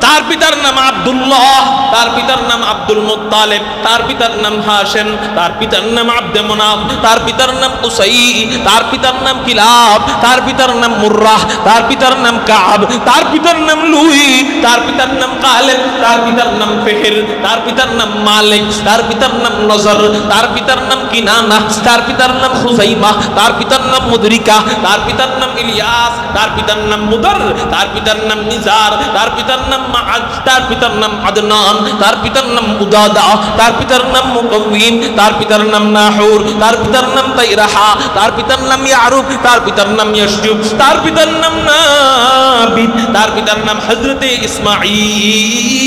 তার পিতার নাম আব্দুল্লাহ, তার পিতার নাম আব্দুল মুত্তালিব, তার পিতার নাম হাশেম, তার পিতার নাম আব্দে মুনাফ, তার পিতার নাম কুসাই, তার পিতার নাম কিলাব, তার পিতার নাম মুররাহ, তার পিতার নাম কাব, তার পিতার নাম লুই, তার পিতার নাম কালেব, তার পিতার নাম ফিহর, তার পিতার নাম মালিক, তার পিতার নাম নজর, তার পিতার নাম কিনানা, তার পিতার নাম খুজাইমা, তার পিতার নাম মুদরিকা, তার পিতার নাম ইলিয়াস, তার পিতার নাম মুদর, তার পিতার নাম নিজার, তার পিতার নাম মাআদ, তার পিতার নাম আদনান, তার পিতার নাম উদাদা, তার পিতার নাম মুকাওয়িম, তার পিতার নাম নাহুর, তার পিতার নাম তাইরাহা, তার পিতার নাম ইয়ারুব, তার পিতার নাম ইয়াশজুব, তার পিতার নাম নাবিদ, তার পিতার নাম হযরতে ইসমাঈল,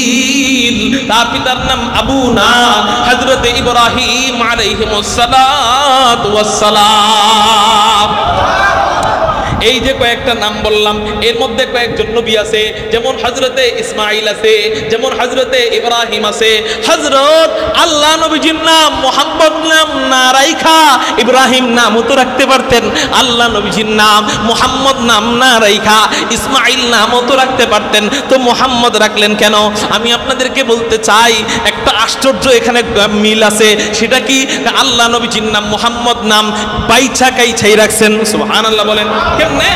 তার পিতার নাম আবুনা হযরতে ইব্রাহিম আলাইহিমুস সালাতু ওয়াস সালাম। এই যে কয়েকটা নাম বললাম, এর মধ্যে কয়েকজন নবী আছে, যেমন হযরতে ইসমাঈল আছে, যেমন হযরতে ইব্রাহিম আছে। হযরত আল্লাহ নবীজির নাম মুহাম্মদ নাম না রাইখা ইব্রাহিম নামও তো রাখতে পারতেন, আল্লাহ নবীজির নাম মুহাম্মদ নাম না রাইখা ইসমাঈল নামও তো রাখতে পারতেন, তো মুহাম্মদ রাখলেন কেন? আমি আপনাদেরকে বলতে চাই একটা আশ্চর্য এখানে মিল আছে। সেটা কি? আল্লাহ নবীজির নাম মুহাম্মদ নাম বাইছা কাইছাই রাখছেন। সুবহানাল্লাহ বলেন। কেমনে কেমনে?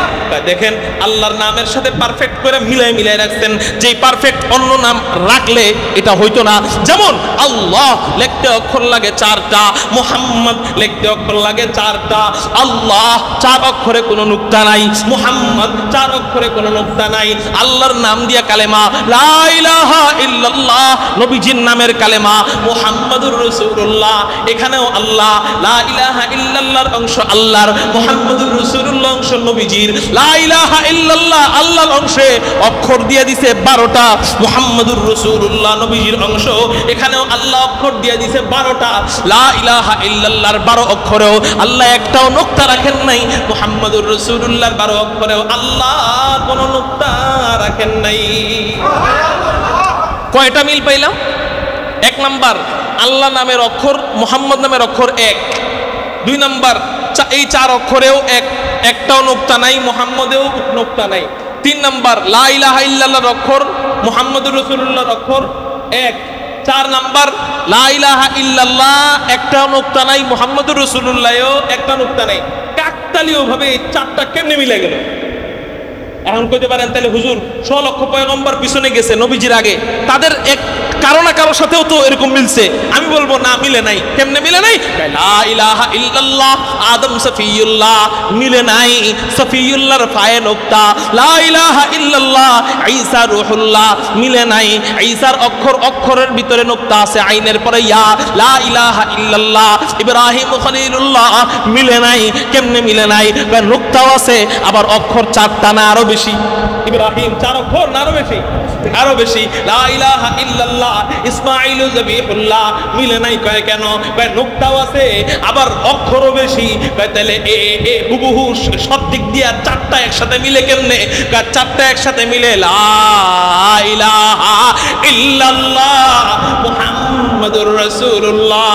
দেখেন আল্লাহর নামের সাথে পারফেক্ট করে মিলাই রাখছেন, যেই পারফেক্ট অন্য নাম রাখলে এটা হইতো না। যেমন আল্লাহ লিখতে অক্ষর লাগে 4টা, মুহাম্মদ লিখতে অক্ষর লাগে 4টা। আল্লাহ 4 অক্ষরে কোনো নুক্তা নাই, মুহাম্মদ 4 অক্ষরে কোনো নুক্তা নাই। আল্লাহর নাম দিয়া কালেমা লা ইলাহা ইল্লাল্লাহ, নবীজির নামের কালেমা মুহাম্মাদুর রাসূলুল্লাহ, এখানেও আল্লাহ লা ইলাহা ইল্লাল্লাহর অংশ আল্লাহর, মুহাম্মাদুর রাসূলুল্লাহ অংশ নবীজির। লা ইলাহা ইল্লাল্লাহ আল্লাহর অংশে অক্ষর দিয়ে দিছে 12টা, মুহাম্মাদুর রাসূলুল্লাহ নবীজির অংশ, এখানেও আল্লাহ অক্ষর দিয়ে দিছে 12টা। লা ইলাহা ইল্লাল্লাহর 12 অক্ষরেও আল্লাহ একটাও নুক্তা রাখেন নাই, মুহাম্মাদুর রাসূলুল্লাহর 12 অক্ষরেও আল্লাহ কোনো নুক্তা রাখেন নাই। কয়টা মিল পাইলাম? 1 নাম্বার আল্লাহ নামের অক্ষর মুহাম্মদ নামের অক্ষর 1। 2 নাম্বার এই 4 অক্ষরেও একটাও নুক্তা নাই, মুহাম্মদেও নুক্তা নাই। 3 নাম্বার লা ইলাহা ইল্লাল্লাহর অক্ষর মুহাম্মাদুর রাসূলুল্লাহর অক্ষর 1। 4 নাম্বার লা ইলাহা ইল্লাল্লাহ একটাও নুক্তা নাই, মুহাম্মাদুর রাসূলুল্লাহও একটা নুক্তা নাই। কাকতালীয় ভাবে এই 4টা কেমনে মিলে গেল? এখন কইতে পারেন তাহলে হুজুর 100 লক্ষ পয়গম্বর পিছনে গেছে নবীজির আগে, তাদের এক কারো না কারোর সাথেও তো এরকম মিলছে। আমি বলবো না, মিলে নাই। কেমনে মিলে নাই? লা ইলাহা ইল্লাল্লাহ আদম সফিউল্লাহ মিলে নাই, সফিউল্লাহর ফায়ে নুক্তা। লা ইলাহা ইল্লাল্লাহ ঈসা রূহুল্লাহ মিলে নাই, ঈসার অক্ষরের ভিতরে নুক্তা আছে, আইনের পরে ইয়া। লা ইলাহা ইল্লাল্লাহ ইব্রাহিম খলিলুল্লাহ মিলে নাই। কেমনে মিলে নাই? নুক্তাও আছে, আবার অক্ষর 4টা না আরো বেশি। ইব্রাহিম 4 অক্ষর না আরো বেশি? আরো বেশি। লা ইলাহা ইল্লাল্লাহ ইসমাঈল যবিহুল্লাহ মিলে নাই। কয় কেন? কয় নুক্তাও আছে, আবার অক্ষরও বেশি। কয় তাহলে হুবহু সব দিক দিয়ে 4টা একসাথে মিলে কেমনে? কয় 4টা একসাথে মিলে লা ইলাহা ইল্লাল্লাহ মুহাম্মাদুর রাসূলুল্লাহ।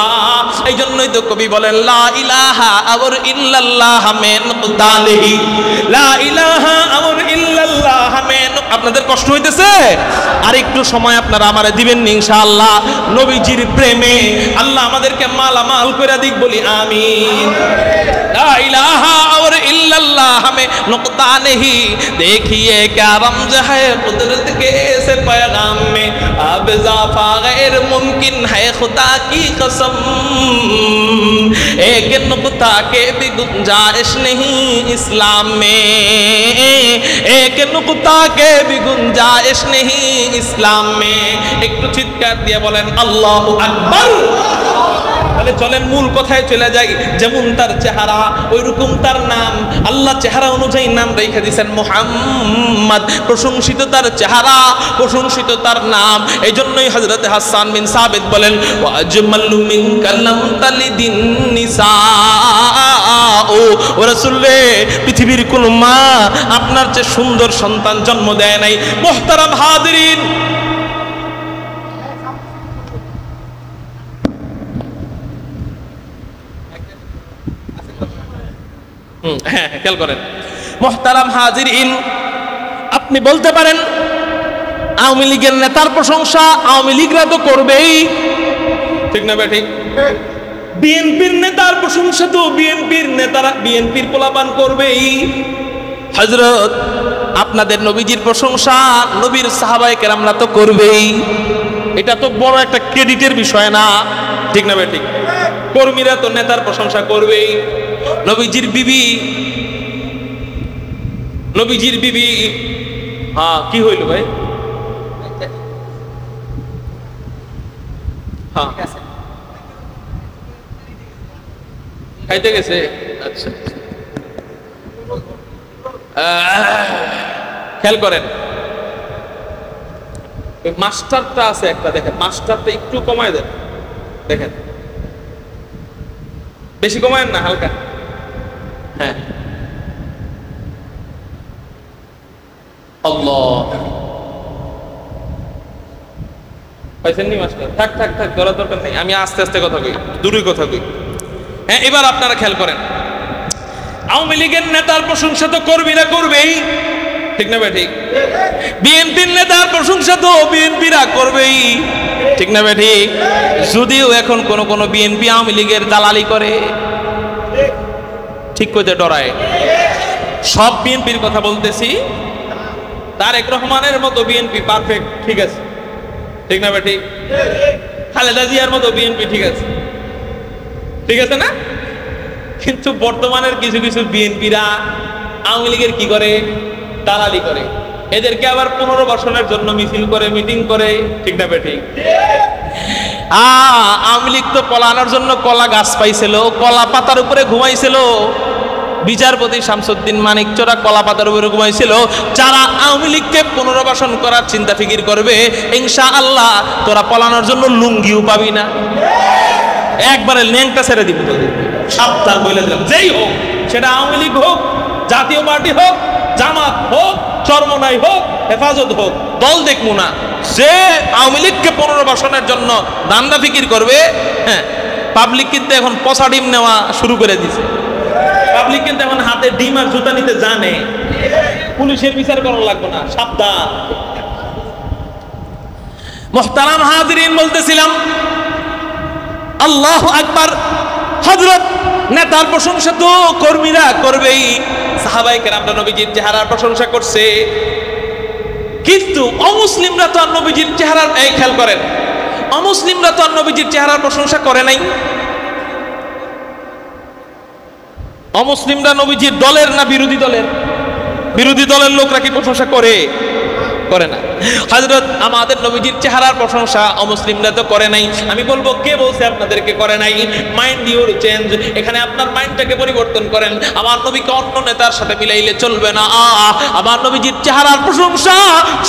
এই জন্যই তো কবি বলেন লা ইলাহা আওর ইল্লাল্লাহ মে নুকতানিহি, লা ইলাহা আওর ইল্লাল্লাহ মে। আপনাদের কষ্ট হইতেছে? আর একটু সময় আপনারা আমারে দিবেন ইনশাআল্লাহ। নবীজির প্রেমে আল্লাহ আমাদেরকে মালামাল করে দিক, বলি আমিন। লা ইলাহা और इल्लल्लाह हमें नुक्ता नहीं, देखिए क्या रमज है कुदरत के ऐसे पैगाम में, अब इजाफा गैर मुमकिन है खुदा की कसम, एक नुक्ता के भी गुंजाइश नहीं इस्लाम में, एक नुक्ता के भी गुंजाइश नहीं इस्लाम में। একটু চিৎকার দিয়ে বলেন আল্লাহু আকবার। তাহলে চলেন মূল কথায় চলে যাই। যেমন তার চেহারা ওইরকম তার নাম। আল্লাহ চেহারা অনুযায়ী নাম রেখে দিয়েছেন মুহাম্মদ। প্রশংসিত তার চেহারা, প্রশংসিত তার নাম। এই জন্যই হযরত হাসান বিন সাবিত বলেন ওয়া আজমালু মিন কালাম তালিদিন নিসা, ও রাসূলে পৃথিবীর কোন মা আপনার চেয়ে সুন্দর সন্তান জন্ম দেয় নাই। মুহতারাম হাজিরিন, হ্যাঁ খেয়াল করেন। মুহতারাম হাজিরিন, আপনি বলতে পারেন আওয়ামী লীগের নেতার প্রশংসা আওয়ামী লীগরা তো করবেই, ঠিক না? ঠিক। বিএনপির নেতার প্রশংসা তো বিএনপির নেতারা, বিএনপির পোলাপান করবেই। হযরত আপনাদের নবীজির প্রশংসা নবীর সাহাবায়ে কেরামরা তো করবেই। এটা তো বড় একটা ক্রেডিটের বিষয় না, ঠিক না? ঠিক। কর্মীরা তো নেতার প্রশংসা করবেই। নবীজির বিবি হ্যাঁ কি হইল ভাই? হ্যাঁ খাইতে গেছে। আচ্ছা খেয়াল করেন, মাস্টারটা আছে একটা, দেখেন মাস্টারটা একটু কমায় দেন, দেখেন বেশি কমায় না, হালকা। হ্যাঁ আল্লাহ পাইছেন নি মাস্টার? থাক থাক থাক, ধরার দরকার নেই, আমি আস্তে আস্তে কথা কই, দূরই কথা কই। হ্যাঁ এবার আপনারা খেয়াল করেন, আওয়ামী লীগের নেতার প্রশংসা তো কর্মীরা করবেই, ঠিক না ভাই? ঠিক। বিএনপির নেতার প্রশংসা তো বিএনপিরা করবেই, ঠিক না ভাই? ঠিক। যদিও এখন কোন বিএনপি আওয়ামী লীগের দালালি করে, ঠিক কইতে ডরায়। সব বিএনপির কথা বলতেছি, তারেক রহমানের মতো বিএনপি পারফেক্ট, ঠিক আছে, ঠিক না ভাই? ঠিক। খালেদা জিয়ার মতো বিএনপি ঠিক আছে, ঠিক আছে না? কিন্তু বর্তমানের কিছু কিছু বিএনপিরা আওয়ামী লীগের কি করে, দালালি করে, এদেরকে আবার পুনর্বাসনের জন্য মিছিল করে, মিটিং করে, ঠিক না ভাই? ঠিক। আওয়ামী লীগ তো পলানোর জন্য কলা গাছ পাইছিল, কলা পাতার উপরে ঘুমাইছিল। বিচারপতি শামসুদ্দিন মানিকচোরা কলা পাতার উপরে ঘুমাইছিল। যারা আওয়ামী লীগকে পুনর্বাসন করার চিন্তা ফিকির করবে, ইনশাআল্লাহ তোরা পলানোর জন্য লুঙ্গিও পাবি না, একবারে ল্যাংটা ছেড়ে দিবি তোদের। সাবধান বলে দিলাম, যেই হোক, সেটা আওয়ামী লীগ হোক, জাতীয় পার্টি হোক, জামাত হোক, চরমনাই হোক, হেফাজত হোক, দল দেখবো না। যে আওয়ামী লীগকে পুনর্বাসনের জন্য দান্দা ফিকির করবে, হ্যাঁ, পাবলিক কিন্তু এখন পচা ডিম নেওয়া শুরু করে দিছে। পাবলিক কিন্তু এখন হাতে ডিম আর জুতা নিতে জানে, পুলিশের বিচার করা লাগবে না, সাবধান। মুহতারাম হাজিরিন, বলতেছিলাম আল্লাহু আকবার। হযরত নেতার প্রশংসা তো কর্মীরা করবেই, সাহাবায়ে কেরামরা নবীজির চেহারার প্রশংসা করছে, কিন্তু অমুসলিমরা তো আর নবীজির চেহারার, এই খেয়াল করেন, অমুসলিমরা তো আর নবীজির চেহারার প্রশংসা করে নাই। অমুসলিমরা নবীজির দলের না বিরোধী দলের? বিরোধী দলের লোকরা কি প্রশংসা করে? করে না। হযরত আমাদের নবীজির চেহারার প্রশংসা অমুসলিমরা তো করে নাই। আমি বলবো, কে বলছে আপনাদেরকে করে নাই? মাইন্ড ইউর চেঞ্জ, এখানে আপনার মাইন্ডটাকে পরিবর্তন করেন। আমার নবীকে অন্য নেতার সাথে মিলাইলে চলবে না। আমার নবীজির চেহারার প্রশংসা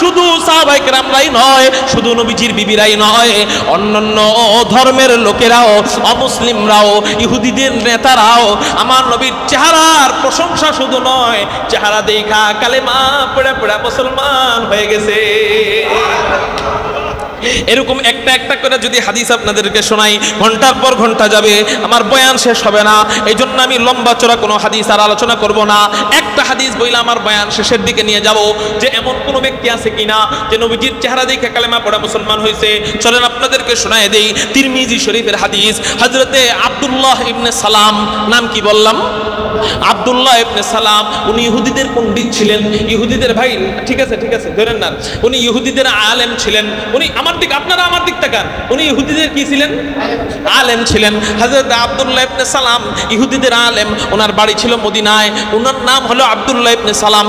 শুধু সাহাবায়ে কেরামরাই নয়, শুধু নবীজির বিবিরাই নয়, অন্যান্য ধর্মের লোকেরাও, অমুসলিমরাও, ইহুদিদের নেতারাও আমার নবীর চেহারার প্রশংসা শুধু নয়, চেহারা দেখা কালেমা পড়ে পড়ে মুসলমান হয়ে গেছে। এরকম একটা একটা করে যদি হাদিস আপনাদেরকে শোনাই, ঘন্টার পর ঘন্টা যাবে, আমার বয়ান শেষ হবে না। এই জন্য আমি লম্বা চড়া কোনো হাদিস আর আলোচনা করব না। একটা হাদিস বইলে আমার বয়ান শেষের দিকে নিয়ে যাব, যে এমন কোনো ব্যক্তি আছে কিনা যে নবীজির চেহারা দেখে কালেমা পড়া মুসলমান হয়েছে। চলেন আপনাদেরকে শোনায় দেই তিরমিজি শরীফের হাদিস। হযরতে আব্দুল্লাহ ইবনে সালাম, নাম কি বললাম? আব্দুল্লাহ ইবনে সালাম। উনি ইহুদিদের পণ্ডিত ছিলেন, ইহুদিদের ভাই, ঠিক আছে, ঠিক আছে, ধরেন না, উনি ইহুদিদের আলেম ছিলেন। উনি আমার দিক, আপনারা আমার দিক তাকান, উনি ইহুদিদের কি ছিলেন? আলেম ছিলেন। হযরত আব্দুল্লাহ ইবনে সালাম ইহুদিদের আলেম, ওনার বাড়ি ছিল মদিনায়, ওনার নাম হলো আব্দুল্লাহ ইবনে সালাম।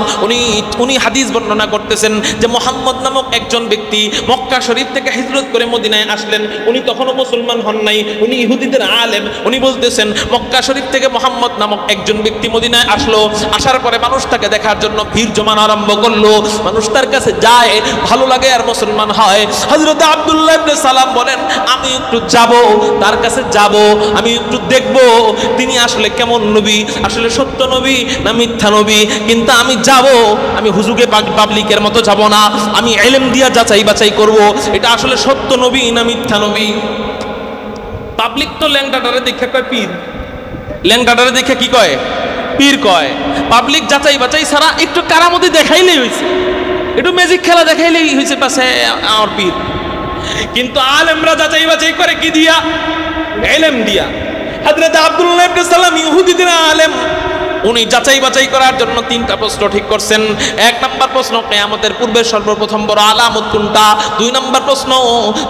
উনি হাদিস বর্ণনা করতেছেন যে মুহাম্মদ নামক একজন ব্যক্তি মক্কা শরীফ থেকে হিজরত করে মদিনায় আসলেন। উনি তখনও মুসলমান হন নাই, উনি ইহুদিদের আলেম। উনি বলতেছেন মক্কা শরীফ থেকে মুহাম্মদ নামক একজন ব্যক্তি মদিনায় আসলো, আসার পরে মানুষ তাকে দেখার জন্য ভিড় জমানো আরম্ভ করলো, মানুষ তার কাছে যায়, ভালো লাগে আর মুসলমান হয়। হযরত আব্দুল্লাহ ইবনে সালাম বলেন, আমি একটু যাব, তার কাছে যাব, আমি একটু দেখব তিনি আসলে কেমন নবী, আসলে সত্য নবী না মিথ্যা নবী। কিন্তু আমি যাব, আমি হুজুগে পাবলিকের মতো যাব না, আমি ইলম দিয়া যাচাই বাছাই করব এটা আসলে সত্য নবী না মিথ্যা নবী। পাবলিক তো ল্যাংটাটারে দেখে কয় পীর, ল্যাংটাটারে দেখে কি কয়? পীর কয়। পাবলিক যাচাই বাছাই ছাড়া একটু কারামতি দেখাইলেই হয়েছে, একটু ম্যাজিক খেলা দেখাইলেই হয়েছে, পাশে আমার পীর। কিন্তু আলেমরা যাচাই বাছাই করে কি দিয়া? ইলম দিয়া। হযরত আব্দুল্লাহ ইবনে সালাম ইহুদিদের আলেম, উনি যাচাই বাছাই করার জন্য তিনটা প্রশ্ন ঠিক করছেন। এক নাম্বার প্রশ্ন, কিয়ামতের পূর্বে সর্বপ্রথম বড় আলামত কোনটা? দুই নাম্বার প্রশ্ন,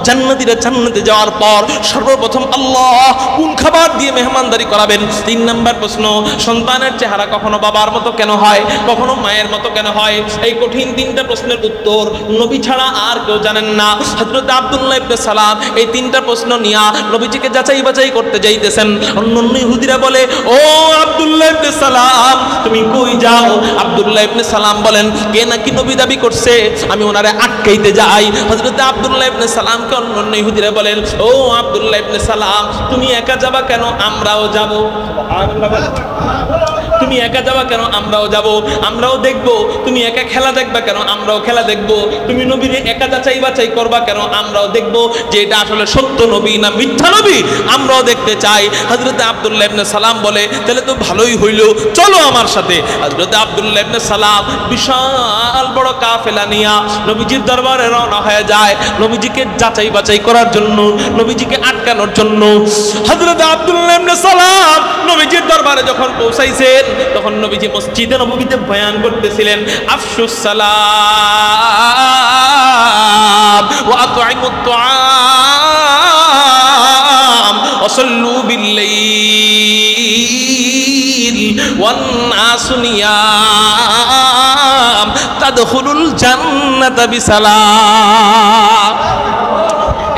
জান্নাতীরা জান্নাতে যাওয়ার পর সর্বপ্রথম আল্লাহ কোন খাবার দিয়ে মেহমানদারি করাবেন? তিন নাম্বার প্রশ্ন, সন্তানের চেহারা কখনো বাবার মতো কেন হয়, কখনো মায়ের মতো কেন হয়? এই কঠিন তিনটা প্রশ্নের উত্তর নবী ছাড়া আর কেউ জানেন না। হযরত আব্দুল্লাহ ইবনে সালাম এই তিনটা প্রশ্ন নিয়ে নবীজিকে যাচাই বাছাই করতে যাইতেছেন। অন্যান্য ইহুদিরা বলে, ও আব্দুল্লাহ ইবনে সালাম, তুমি কই যাও? আব্দুল্লাহ ইবনে সালাম বলেন, কে নাকি নবী দাবি করছে, আমি ওনারে আটকাইতে যাই। হযরত আব্দুল্লাহ ইবনে সালামকে অন্যান্য ইহুদিরা বলেন, ও আব্দুল্লাহ ইবনে সালাম, তুমি একা যাবা কেন? আমরাও যাব। তুমি একা যাবা কেন? আমরাও যাব, আমরাও দেখব। তুমি একা খেলা দেখবা কেন? আমরাও খেলা দেখব। তুমি নবীর একা যাচাই বাছাই করবা কেন? আমরাও দেখব যে এটা আসলে সত্য নবী না মিথ্যা নবী, আমরাও দেখতে চাই। হযরত আব্দুল্লাহ ইবনে সালাম বলে, তাহলে তো ভালোই হইল, চলো আমার সাথে। হযরত আব্দুল্লাহ ইবনে সালাম বিশাল বড় কাফেলা নিয়া নবীজির দরবারে রওনা হয়ে যায়, নবীজিকে যাচাই বাছাই করার জন্য, নবীজিকে আটকানোর জন্য। হযরত আব্দুল্লাহ ইবনে সালাম নবীজির দরবারে যখন পৌঁছাইছেন, তখন নবীজি মসজিদে নববীতে বয়ান করতেছিলেন, আফশুস সালাম ওয়া আতঈমুত তুআম ওয়া সাল্লু বিল-লাইল ওয়ান নাসু নিয়াম তাদখুলুল জান্নাতা বিসালাম।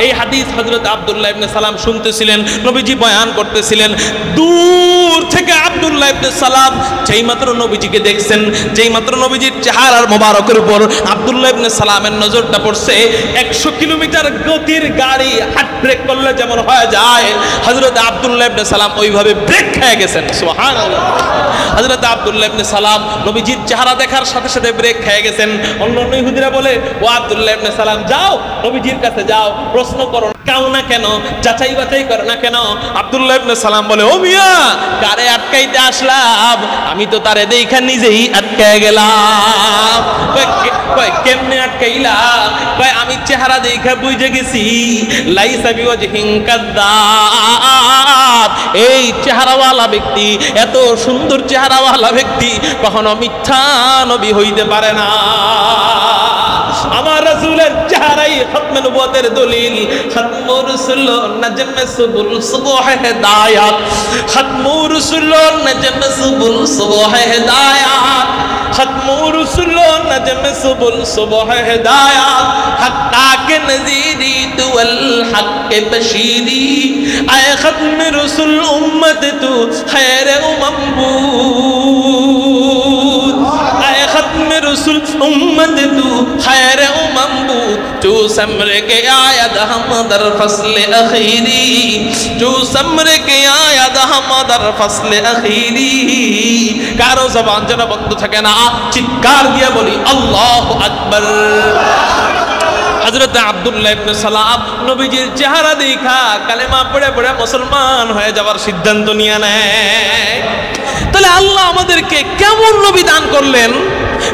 এই হাদিস হযরত আব্দুল্লাহ ইবনে সালাম শুনতেছিলেন, নবীজি বয়ান করতেছিলেন। দূর থেকে আব্দুল্লাহ ইবনে সালাম যেই মাত্র নবীজিকে দেখছেন, যেই মাত্র নবীজির চেহারার মোবারকের উপর আব্দুল্লাহ ইবনে সালামের নজরটা পড়ছে, 100 কিলোমিটার গতির গাড়ি হাত ব্রেক করলে যেমন হয়ে যায়, হযরত আব্দুল্লাহ ইবনে সালাম ওইভাবে ব্রেক খেয়ে গেছেন। সুবহানাল্লাহ। হযরত আব্দুল্লাহ ইবনে সালাম নবীজির চেহারা দেখার সাথে সাথে ব্রেক খেয়ে গেছেন। অন্য ইহুদিরা বলে, ও আব্দুল্লাহ ইবনে সালাম যাও, নবীজির কাছে যাও, প্রশ্ন করো কাও না কেন, যাচাই বাছাই করো না কেন? আব্দুল্লাহ ইবনে সালাম বলে, ও মিয়া, কারে আটকাইতে আসলাম? আমি তো তারে দেখা নিজেই আটকায় গেলাম। কয় কেমনে আটকাইলা? কয় আমি চেহারা দেখা বুঝে গেছি, লাইসা বিওয়াজহিন কাযাব, এই চেহারাওয়ালা ব্যক্তি, এত সুন্দর চেহারাওয়ালা ব্যক্তি কখনো মিথ্যা নবী হইতে পারে না। আমার রাসূলের চেহারাই খতমে নবুয়তের দলিল। খতমুর রাসূল নাজমে সুবুল সুবহ হিদায়াত, খতমুর রাসূল নাজমে সুবুল সুবহ হিদায়াত, খতমুর রাসূল নাজমে সুবুল সুবহ হিদায়াত, হাক্কা কে নজীরি তুল হক কে বশীরি, আয়ে খতমে রাসূল উম্মত তু খৈর উম্মবুদ, আয়ে খতমে রাসূল উম্মত তু खैर उमम्बूद, जो समर के आयद हम दर फसल अखीरी, जो समर के आयद हम दर फसल अखीरी। कारो जबान जना बंद থাকে না, চিৎকার দিয়ে বলি আল্লাহু আকবার। হযরত আব্দুল্লাহ ইবনে সালাম নবীজির চেহারা দেখা কালেমা পড়ে পড়ে মুসলমান হয়ে যাওয়ার সিদ্ধান্ত নিয়ে নেয়। তাহলে আল্লাহ আমাদেরকে কেমন নবী দান করলেন?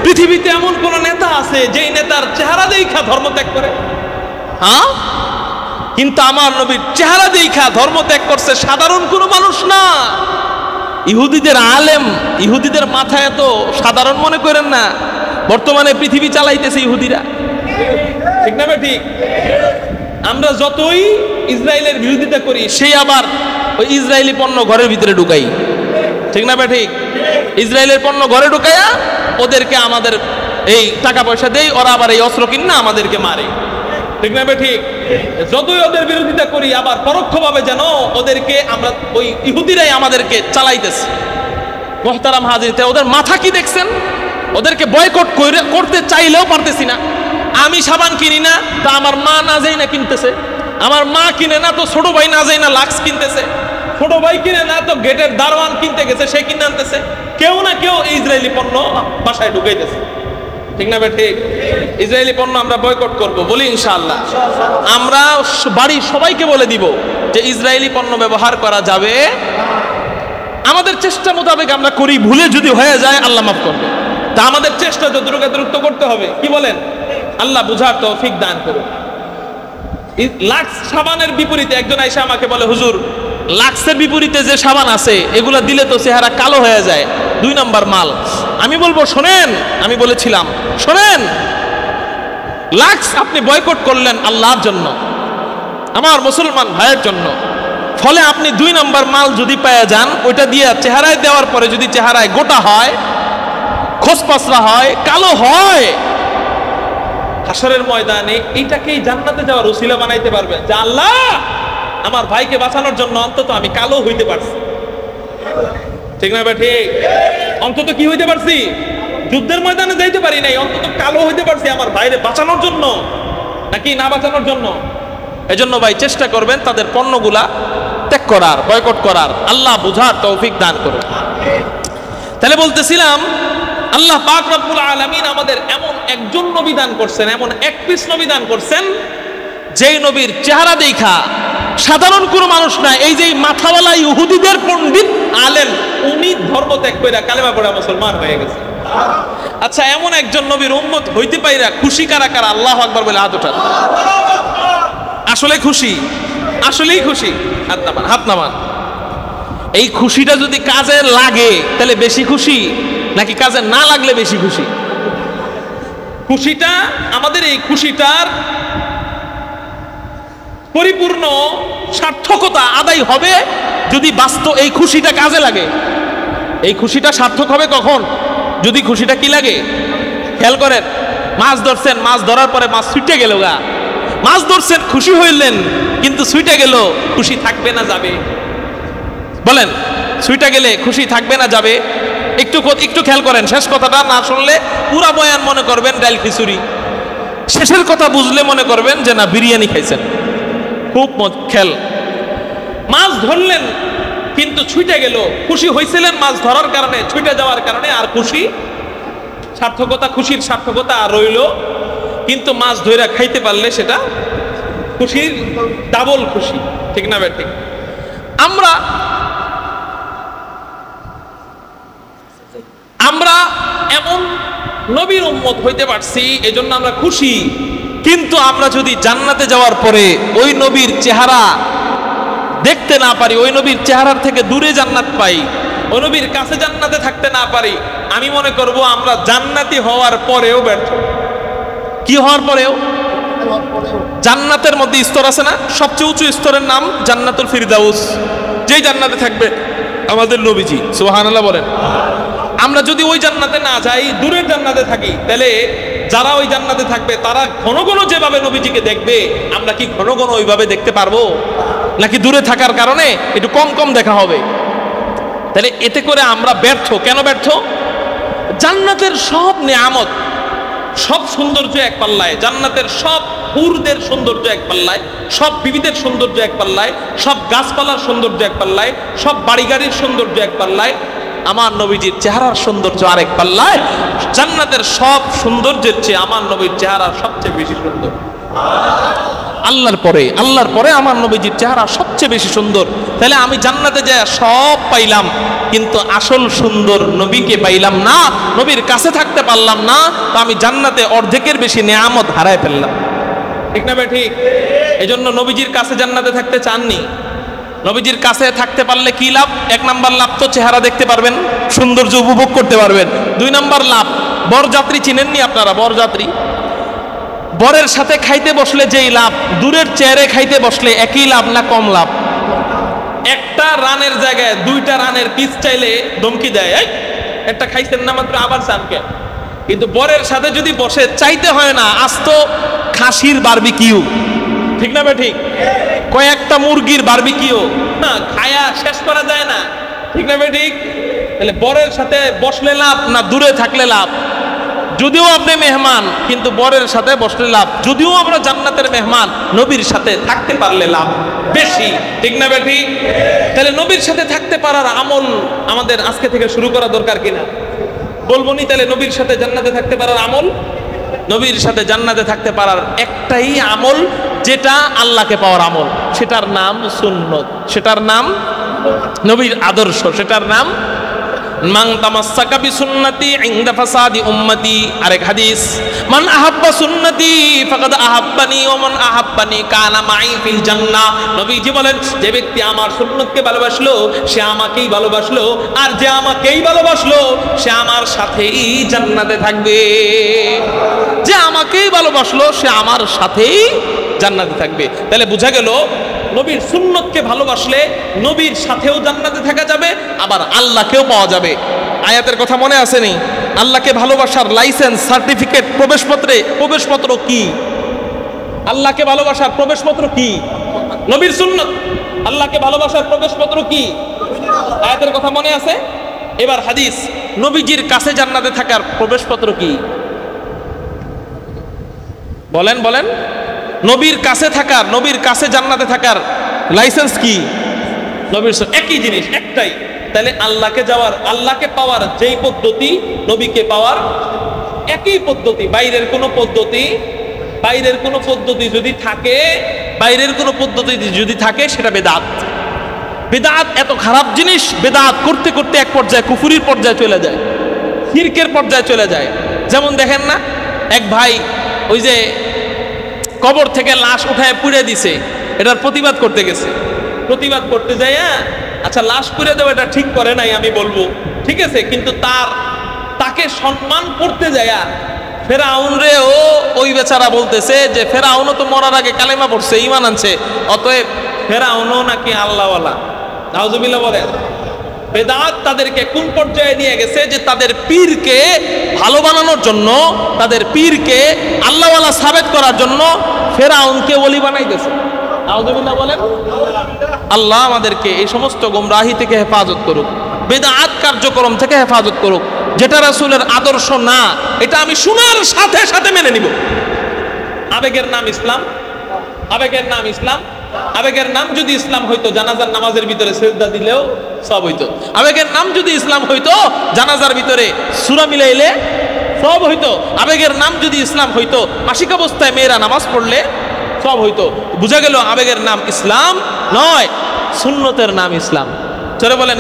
পৃথিবীতে এমন কোন নেতা আছে যেই নেতার চেহারা দেখা ধর্ম ত্যাগ করে? হ্যাঁ, কিন্তু আমার নবীর চেহারা দেখা ধর্ম ত্যাগ করছে সাধারণ কোনো মানুষ না, ইহুদিদের আলেম। ইহুদিদের মাথায় এত সাধারণ মনে করেন না, বর্তমানে পৃথিবী চালাইতেছে ইহুদিরা, ঠিক না? ঠিক। আমরা যতই ইসরায়েলের বিরোধিতা করি, সেই আবার ওই ইসরায়েলি পণ্য ঘরের ভিতরে ঢুকাই, ঠিক না? ঠিক। ইসরায়েলের পণ্য ঘরে ঢুকাইয়া ওদেরকে আমাদের এই টাকা পয়সা দেই, ওরা আবার এই অস্ত্র কিনা আমাদেরকে মারে, ঠিক না? ঠিক। যতই ওদের বিরোধিতা করি, আবার পরোক্ষভাবে যেন ওদেরকে আমরা, ওই ইহুদিরাই আমাদেরকে চালাইতেছে। মুহতারাম হাজির, ওদের মাথা কি দেখছেন? ওদেরকে বয়কট করতে চাইলেও পারতেছি না। আমি সাবান কিনি না, তা আমার মা না যাই না কিনতেছে। আমার মা কিনে না, তো ছোট ভাই না যাই না লাক্স কিনতেছে। ছোট ভাই কিনে না, তো গেটের দারোয়ান কিনতে গেছে, সে কিনে আনতেছে। কেউ না কেউ ইসরায়েলি পণ্য বাসায় ঢুকাইতেছে, ঠিক না? ঠিক। ইসরায়েলি পণ্য আমরা বয়কট করব, বলি ইনশাআল্লাহ। আমরা বাড়ির সবাইকে বলে দিব যে ইসরায়েলি পণ্য ব্যবহার করা যাবে। আমাদের চেষ্টা মোতাবেক আমরা করি, ভুলে যদি হয়ে যায় আল্লাহ মাফ করবে। তা আমাদের চেষ্টা যতটুকু করতে হবে, কি বলেন? আল্লাহ বুঝার তৌফিক দান করুন। লাক্স সাবানের বিপরীতে একজন আয়েশা আমাকে বলে, হুজুর, লাক্সের বিপরীতে যে সাবান আছে এগুলা দিলে তো চেহারা কালো হয়ে যায়, 2 নম্বর মাল। আমি বলবো, শোনেন, আমি বলেছিলাম, শোনেন, লাক্স আপনি বয়কট করলেন আল্লাহর জন্য, আমার মুসলমান ভাইয়ের জন্য। ফলে আপনি 2 নম্বর মাল যদি পেয়ে যান, ওইটা দিয়ে চেহারায় দেওয়ার পরে যদি চেহারায় গোটা হয়, খোসপাসরা হয়, কালো হয়, হাসরের ময়দানে এইটাকেই জান্নাতে যাওয়ার উসিলা বানাইতে পারবে যে আল্লাহ আমার ভাইকে বাঁচানোর জন্য অন্তত আমি কালো হইতে পারছি, ঠিক না? ঠিক। অন্তত কি হইতে পারছি? যুদ্ধের ময়দানে যাইতে পারি নাই, অন্তত কালো হইতে পারছি আমার ভাইরে বাঁচানোর জন্য, নাকি না বাঁচানোর জন্য? এজন্য ভাই চেষ্টা করবেন তাদের পণ্যগুলা ত্যাগ করার, বয়কট করার। আল্লাহ বুঝার তৌফিক দান করুন। তাহলে বলতেছিলাম, আল্লাহ পাক রব্বুল আলামিন আমাদের এমন একজন নবী দান করছেন, এমন এক পিস নবী দান করছেন, যেই নবীর চেহারা দেখা সাধারণ কোনো মানুষ না, এই যে মাথাওয়ালা ইহুদিদের পণ্ডিত আলেম, উনি ধর্ম ত্যাগ করে কালেমা পড়ে মুসলমান হয়ে গেছে। আচ্ছা, এমন একজন নবীর উম্মত হইতে পাইরা খুশি কারা কারা? আল্লাহু আকবার বলে হাত ওঠান। আসলে খুশি, আসলেই খুশি, হাত নামান, হাত নামান। এই খুশিটা যদি কাজে লাগে তাহলে বেশি খুশি, নাকি কাজে না লাগলে বেশি খুশি? খুশিটা, আমাদের এই খুশিটার পরিপূর্ণ সার্থকতা আদায় হবে যদি বাস্তব এই খুশিটা কাজে লাগে। এই খুশিটা সার্থক হবে কখন? যদি খুশিটা কি লাগে? খেয়াল করেন, মাছ ধরছেন, মাছ ধরার পরে মাছ ছুটে গেল গা, মাছ ধরছেন খুশি হইলেন, কিন্তু ছুটে গেল, খুশি থাকবে না যাবে? বলেন, ছুটে গেলে খুশি থাকবে না যাবে? একটু খেয়াল করেন, শেষ কথাটা না শুনলে পুরা বয়ান মনে করবেন ডাল খিচুড়ি, শেষের কথা বুঝলে মনে করবেন যে না বিরিয়ানি খাইছেন। খুব খেয়াল, মাছ ধরলেন কিন্তু ছুটে গেল, খুশি হয়েছিলেন মাছ ধরার কারণে, ছুটে যাওয়ার কারণে, আর খুশি সার্থকতা, খুশির সার্থকতা আর রইল, কিন্তু মাছ ধইরা খাইতে পারলে সেটা খুশির ডাবল খুশি, ঠিক না ঠিক? আমরা এমন নবীর উম্মত হইতে পারছি, এজন্য আমরা খুশি। কিন্তু আমরা যদি জান্নাতে যাওয়ার পরে ওই নবীর চেহারা দেখতে না পারি, ওই নবীর চেহারার থেকে দূরে জান্নাত পাই, ওই নবীর কাছে জান্নাতে থাকতে না পারি, আমি মনে করব আমরা জান্নাতি হওয়ার পরেও ব্যর্থ। কি হওয়ার পরেও? জান্নাতের মধ্যে স্তর আছে না, সবচেয়ে উঁচু স্তরের নাম জান্নাতুল ফিরদাউস, যেই জান্নাতে থাকবে আমাদের নবীজি, সুবহানাল্লাহ বলেন। আমরা যদি ওই জান্নাতে না যাই, দূরের জান্নাতে থাকি, তাহলে যারা ওই জান্নাতে থাকবে তারা ঘন ঘন যেভাবে নবীজিকে দেখবে, আমরা কি ঘন ঘন ওইভাবে দেখতে পারবো? নাকি দূরে থাকার কারণে একটু কম কম দেখা হবে? তাহলে এতে করে আমরা ব্যর্থ। কেন ব্যর্থ? জান্নাতের সব নেয়ামত, সব সৌন্দর্য এক পাল্লায়, জান্নাতের সব হুরদের সৌন্দর্য এক পাল্লায়, সব বিবিদের সৌন্দর্য এক পাল্লায়, সব গাছপালার সৌন্দর্য এক পাল্লায়, সব বাড়িগাড়ির সৌন্দর্য এক পাল্লায়, আমার নবীজির চেহারার সৌন্দর্য আরেক পাল্লায়। জান্নাতের সব সৌন্দর্যের চেয়ে আমার নবীর চেহারা সবচেয়ে বেশি সুন্দর। আল্লাহর পরে আমার নবীজির চেহারা সবচেয়ে বেশি সুন্দর। তাহলে আমি জান্নাতে যাই সব পাইলাম, কিন্তু আসল সুন্দর নবীকে পাইলাম না, নবীর কাছে থাকতে পারলাম না, তো আমি জান্নাতে অর্ধেকের বেশি নেয়ামত হারায় ফেললাম, ঠিক না ভাই? ঠিক। এজন্য নবীজির কাছে জান্নাতে থাকতে চাননি। নবীজির কাছে থাকতে পারলে কি লাভ? 1 নাম্বার লাভ তো চেহারা দেখতে পারবেন, সৌন্দর্য উপভোগ করতে পারবেন। 2 নাম্বার লাভ, বরযাত্রী চিনেননি আপনারা? বরযাত্রী, বরের সাথে খাইতে বসলে যেই লাভ, দূরের চেয়ারে খাইতে বসলে একই লাভ না কম লাভ? একটা রানের জায়গায় 2টা রানের পিস চাইলে ধমকি দেয়, এই একটা খাইছেন না মাত্র আবার চানকে। কিন্তু বরের সাথে যদি বসে চাইতে হয় না, আস্ত খাসির বারবিকিউ, ঠিক না ভাই? ঠিক। কয়েকটা মুরগির বারবিকিউ না খায়া শেষ করা যায় না, ঠিক না ভাই? ঠিক। তাহলে বরের সাথে বসলে লাভ না দূরে থাকলে লাভ? যদিও আপনি মেহমান, কিন্তু বরের সাথে বসলে লাভ। যদিও আমরা জান্নাতের মেহমান, নবীর সাথে থাকতে পারলে লাভ বেশি, ঠিক না ভাই? ঠিক। তাহলে নবীর সাথে থাকতে পারার আমল আমাদের আজকে থেকে শুরু করা দরকার কিনা? বলবো নি? তাহলে নবীর সাথে জান্নাতে থাকতে পারার আমল, নবীর সাথে জান্নাতে থাকতে পারার একটাই আমল, যেটা আল্লাহকে পাওয়ার আমল, সেটার নাম সুন্নত, সেটার নাম নবীর আদর্শ, সেটার নাম মান তামাসসাকা বিসুন্নতি ইনদা ফাসাদি উম্মতি। আরেক হাদিস, মান আহাব্বা সুন্নতি ফাকাদ আহাব্বানি ওয়া মান আহাব্বানি কানা মাই ফিল জান্নাহ। নবীজি বলেন, যে ব্যক্তি আমার সুন্নতকে ভালোবাসলো সে আমাকেই ভালোবাসলো, আর যে আমাকেই ভালোবাসলো সে আমার সাথেই জান্নাতে থাকবে। যে আমাকেই ভালোবাসলো সে আমার সাথেই জান্নাতে থাকবে। তাহলে বোঝা গেল নবীর সুন্নতকে ভালোবাসলে নবীর সাথেও জান্নাতে থাকা যাবে, আবার আল্লাহকেও পাওয়া যাবে। আয়াতের কথা মনে আসেনি? আল্লাহকে ভালোবাসার লাইসেন্স, সার্টিফিকেট, প্রবেশপত্র কি? আল্লাহকে ভালোবাসার প্রবেশপত্র কি? নবীর সুন্নত। আল্লাহকে ভালোবাসার প্রবেশপত্র কি? আয়াতের কথা মনে আছে? এবার হাদিস, নবীজির কাছে জান্নাতে থাকার প্রবেশপত্র কি? বলেন বলেন। নবীর কাছে থাকার, নবীর কাছে জান্নাতে থাকার লাইসেন্স কি? নবীর। একই জিনিস, একটাই। তাহলে আল্লাহকে যাওয়ার, আল্লাহকে পাওয়ার যেই পদ্ধতি, নবীকে পাওয়ার একই পদ্ধতি। বাইরের কোনো পদ্ধতি যদি থাকে, বাইরের কোনো পদ্ধতি যদি থাকে সেটা বেদাত। বেদাত এত খারাপ জিনিস, বেদাত করতে করতে এক পর্যায়ে কুফুরির পর্যায়ে চলে যায়, শিরকের পর্যায়ে চলে যায়। যেমন দেখেন না, এক ভাই ওই যে কবর থেকে লাশ উঠায় পুড়ে দিছে, এটার প্রতিবাদ করতে গেছে। প্রতিবাদ করতে যায় আচ্ছা লাশ পুড়ে দেওয়া এটা ঠিক করে নাই আমি বলবো, ঠিক আছে, কিন্তু তাকে সম্মান করতে যায় ফেরাউন রে ওই বেচারা বলতেছে যে ফেরাউনও তো মরার আগে কালেমা পড়ছে, ঈমান আনছে, অতএব ফেরাউনও নাকি আল্লাহওয়ালা। নাউজুবিল্লাহ বলেন। বেদাত তাদেরকে কোন পর্যায়ে নিয়ে গেছে যে তাদের পীরকে ভালো বানানোর জন্য, তাদের পীরকে আল্লাহওয়ালা সাবেত করার জন্য ফেরাউনকে ওলি বানাইতেছে। নাউজুবিল্লাহ বলেন। আল্লাহ আমাদেরকে এই সমস্ত গোমরাহি থেকে হেফাজত করুক, বেদাত কার্যক্রম থেকে হেফাজত করুক। যেটা রাসূলের আদর্শ না এটা আমি শোনার সাথে সাথে মেনে নিব। আবেগের নাম ইসলাম, আবেগের নাম ইসলাম, আবেগের নাম যদি ইসলাম হইতো জানাজার নামাজের ভিতরে সিজদা দিলেও সব হইতো। আবেগের নাম যদি ইসলাম হইতো জানাজার ভিতরে সূরা মিলাইলে সব হইতো। আবেগের নাম যদি ইসলাম হইতো মাসিক অবস্থায় মেয়েরা নামাজ পড়লে সব হইতো। বুঝা গেল আবেগের নাম ইসলাম নয়, সুন্নতের নাম ইসলাম। চলে বলেন।